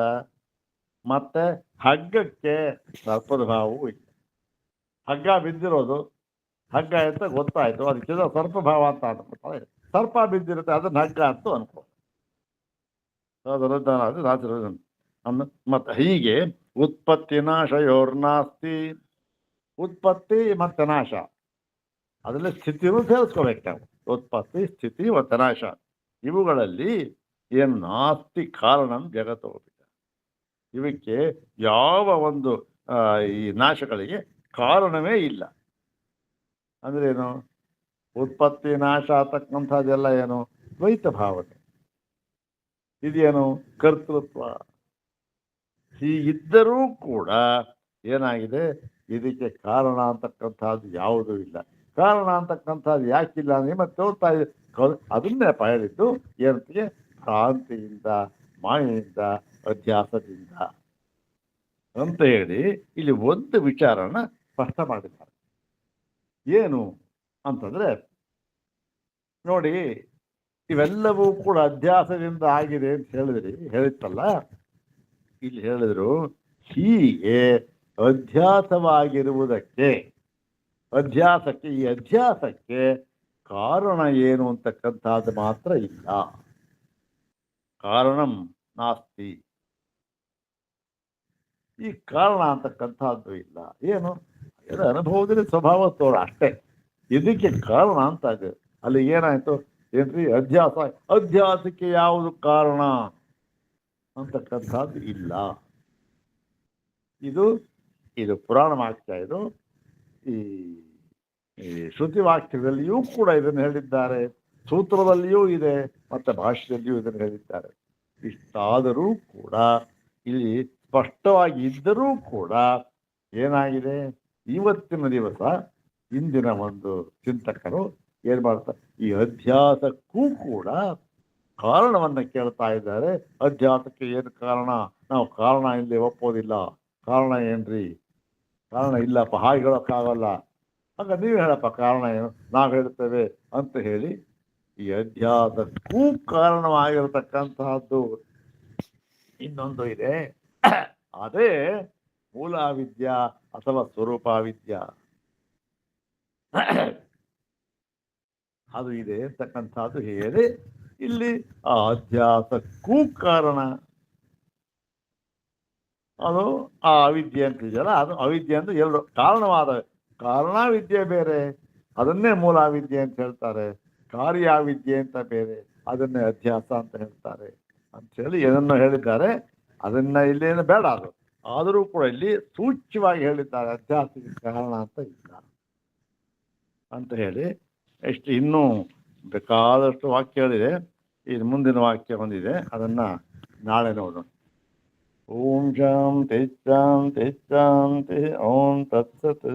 ಮತ್ತೆ ಹಗ್ಗಕ್ಕೆ ಸರ್ಪದ ಭಾವವೂ ಇಲ್ಲ. ಹಗ್ಗ ಬಿದ್ದಿರೋದು, ಹಗ್ಗ ಅಂತ ಗೊತ್ತಾಯ್ತು, ಅದಕ್ಕೆ ಸರ್ಪ ಭಾವ ಅಂತ ಅನ್ಕೊತಾರೆ. ಸರ್ಪ ಬಿದ್ದಿರುತ್ತೆ, ಅದನ್ನ ಹಗ್ಗ ಅಂತ ಅನ್ಕೋ. ಅದು ಮತ್ತೆ ಹೀಗೆ ಉತ್ಪತ್ತಿ ನಾಶಯೋರ್ನಾಸ್ತಿ, ಉತ್ಪತ್ತಿ ಮತ್ತೆ ನಾಶ, ಅದರಲ್ಲಿ ಸ್ಥಿತಿನೂ ಸೇರಿಸ್ಕೋಬೇಕು ನಾವು. ಉತ್ಪತ್ತಿ, ಸ್ಥಿತಿ ಮತ್ತು ನಾಶ, ಇವುಗಳಲ್ಲಿ ಏನು ನಾಸ್ತಿ ಕಾರಣಂ ಜಗತ್ತೋಪಿತ. ಇವಕ್ಕೆ ಯಾವ ಒಂದು ಈ ನಾಶಗಳಿಗೆ ಕಾರಣವೇ ಇಲ್ಲ. ಅಂದ್ರೆ ಏನು? ಉತ್ಪತ್ತಿ ನಾಶ ಆಗ್ತಕ್ಕಂಥದ್ದೆಲ್ಲ ಏನು? ದ್ವೈತ ಭಾವನೆ. ಇದೇನು? ಕರ್ತೃತ್ವ. ಹೀಗಿದ್ದರೂ ಕೂಡ ಏನಾಗಿದೆ? ಇದಕ್ಕೆ ಕಾರಣ ಅಂತಕ್ಕಂಥದ್ದು ಯಾವುದೂ ಇಲ್ಲ. ಕಾರಣ ಅಂತಕ್ಕಂಥದ್ದು ಯಾಕಿಲ್ಲ ಅಂದ್ರೆ ಮತ್ತೆ ಓದ್ತಾ ಅದನ್ನೇ ಹೇಳಿದ್ದು ಏನಂತಿಗೆ? ಭ್ರಾಂತಿಯಿಂದ, ಮಾಯೆಯಿಂದ, ಅಧ್ಯಾಸದಿಂದ ಅಂತ ಹೇಳಿ ಇಲ್ಲಿ ಒಂದು ವಿಚಾರನ ಸ್ಪಷ್ಟ ಮಾಡಿದ್ದಾರೆ. ಏನು ಅಂತಂದ್ರೆ ನೋಡಿ, ಇವೆಲ್ಲವೂ ಕೂಡ ಅಧ್ಯಾಸದಿಂದ ಆಗಿದೆ ಅಂತ ಹೇಳಿತ್ತಲ್ಲ, ಇಲ್ಲಿ ಹೇಳಿದ್ರು ಹೀಗೆ ಅಧ್ಯಾಸವಾಗಿರುವುದಕ್ಕೆ, ಈ ಅಧ್ಯಾಸಕ್ಕೆ ಕಾರಣ ಏನು ಅಂತಕ್ಕಂಥದ್ದು ಮಾತ್ರ ಇಲ್ಲ. ಕಾರಣಂ ನಾಸ್ತಿ, ಈ ಕಾರಣ ಅಂತಕ್ಕಂಥದ್ದು ಇಲ್ಲ. ಏನು? ಅನುಭವದಲ್ಲಿ ಸ್ವಭಾವ ತೋರ ಅಷ್ಟೇ. ಇದಕ್ಕೆ ಕಾರಣ ಅಂತ ಇದೆ. ಅಲ್ಲಿ ಏನಾಯ್ತು ಏನ್ರಿ? ಅಧ್ಯಾಸಕ್ಕೆ ಯಾವುದು ಕಾರಣ ಅಂತಕ್ಕಂಥದ್ದು ಇಲ್ಲ. ಇದು ಪುರಾಣ ವಾಕ್ಯ. ಇದು ಈ ಶ್ರುತಿ ವಾಕ್ಯದಲ್ಲಿಯೂ ಕೂಡ ಇದನ್ನು ಹೇಳಿದ್ದಾರೆ, ಸೂತ್ರದಲ್ಲಿಯೂ ಇದೆ, ಮತ್ತೆ ಭಾಷ್ಯದಲ್ಲಿಯೂ ಇದನ್ನು ಹೇಳಿದ್ದಾರೆ. ಇಷ್ಟಾದರೂ ಕೂಡ ಇಲ್ಲಿ ಸ್ಪಷ್ಟವಾಗಿ ಇದ್ದರೂ ಕೂಡ ಏನಾಗಿದೆ? ಇವತ್ತಿನ ದಿವಸ ಇಂದಿನ ಒಂದು ಚಿಂತಕರು ಏನ್ ಮಾಡ್ತಾರೆ? ಈ ಅಧ್ಯಾಸಕ್ಕೂ ಕೂಡ ಕಾರಣವನ್ನ ಕೇಳ್ತಾ ಇದ್ದಾರೆ. ಅಧ್ಯಾಸಕ್ಕೆ ಏನು ಕಾರಣ? ನಾವು ಕಾರಣ ಇಲ್ಲದೆ ಒಪ್ಪೋದಿಲ್ಲ. ಕಾರಣ ಏನ್ರಿ? ಕಾರಣ ಇಲ್ಲಪ್ಪ, ಹಾಗೆ ಹೇಳೋಕ್ಕಾಗಲ್ಲ. ಆಗ ನೀವು ಹೇಳಪ್ಪ ಕಾರಣ ಏನು, ನಾವು ಹೇಳ್ತೇವೆ ಅಂತ ಹೇಳಿ ಈ ಅಧ್ಯಾಸಕ್ಕೂ ಕಾರಣವಾಗಿರತಕ್ಕಂತಹದ್ದು ಇನ್ನೊಂದು ಇದೆ. ಅದೇ ಮೂಲಾವಿದ್ಯಾ ಅಥವಾ ಸ್ವರೂಪಾವಿದ್ಯಾ. ಅದು ಇದೆ ಅಂತಕ್ಕಂಥದ್ದು ಹೇಳಿ ಇಲ್ಲಿ ಆ ಅಧ್ಯಾಸಕ್ಕೂ ಕಾರಣ ಅದು ಆ ಅವಿದ್ಯೆ ಅಂತಿದೆಯಲ್ಲ, ಅದು ಅವಿದ್ಯೆ ಅಂದ್ರೆ ಎರಡು ಕಾರಣವಾದ ಕಾರಣವಿದ್ಯೆ ಬೇರೆ, ಅದನ್ನೇ ಮೂಲಾವಿದ್ಯೆ ಅಂತ ಹೇಳ್ತಾರೆ. ಕಾರ್ಯಾವಿದ್ಯೆ ಅಂತ ಬೇರೆ, ಅದನ್ನೇ ಅಧ್ಯಾಸ ಅಂತ ಹೇಳ್ತಾರೆ ಅಂತ ಹೇಳಿ ಏನನ್ನು ಹೇಳಿದ್ದಾರೆ. ಅದನ್ನ ಇಲ್ಲೇನು ಬೇಡ, ಅದು ಆದರೂ ಕೂಡ ಇಲ್ಲಿ ಸೂಚ್ಯವಾಗಿ ಹೇಳಿದ್ದಾರೆ, ಅಧ್ಯಾಸಕ್ಕೆ ಕಾರಣ ಅಂತ ಇಲ್ಲ ಅಂತ ಹೇಳಿ. ಎಷ್ಟು ಇನ್ನೂ ಬೇಕಾದಷ್ಟು ವಾಕ್ಯಗಳಿದೆ. ಇದು ಮುಂದಿನ ವಾಕ್ಯ ಒಂದಿದೆ, ಅದನ್ನ ನಾಳೆ ನೋಡೋಣ. ಓಂ ಶಾಂತಿ ಶಾಂತಿ ಶಾಂತಿ. ಓಂ ತತ್ಸತ್.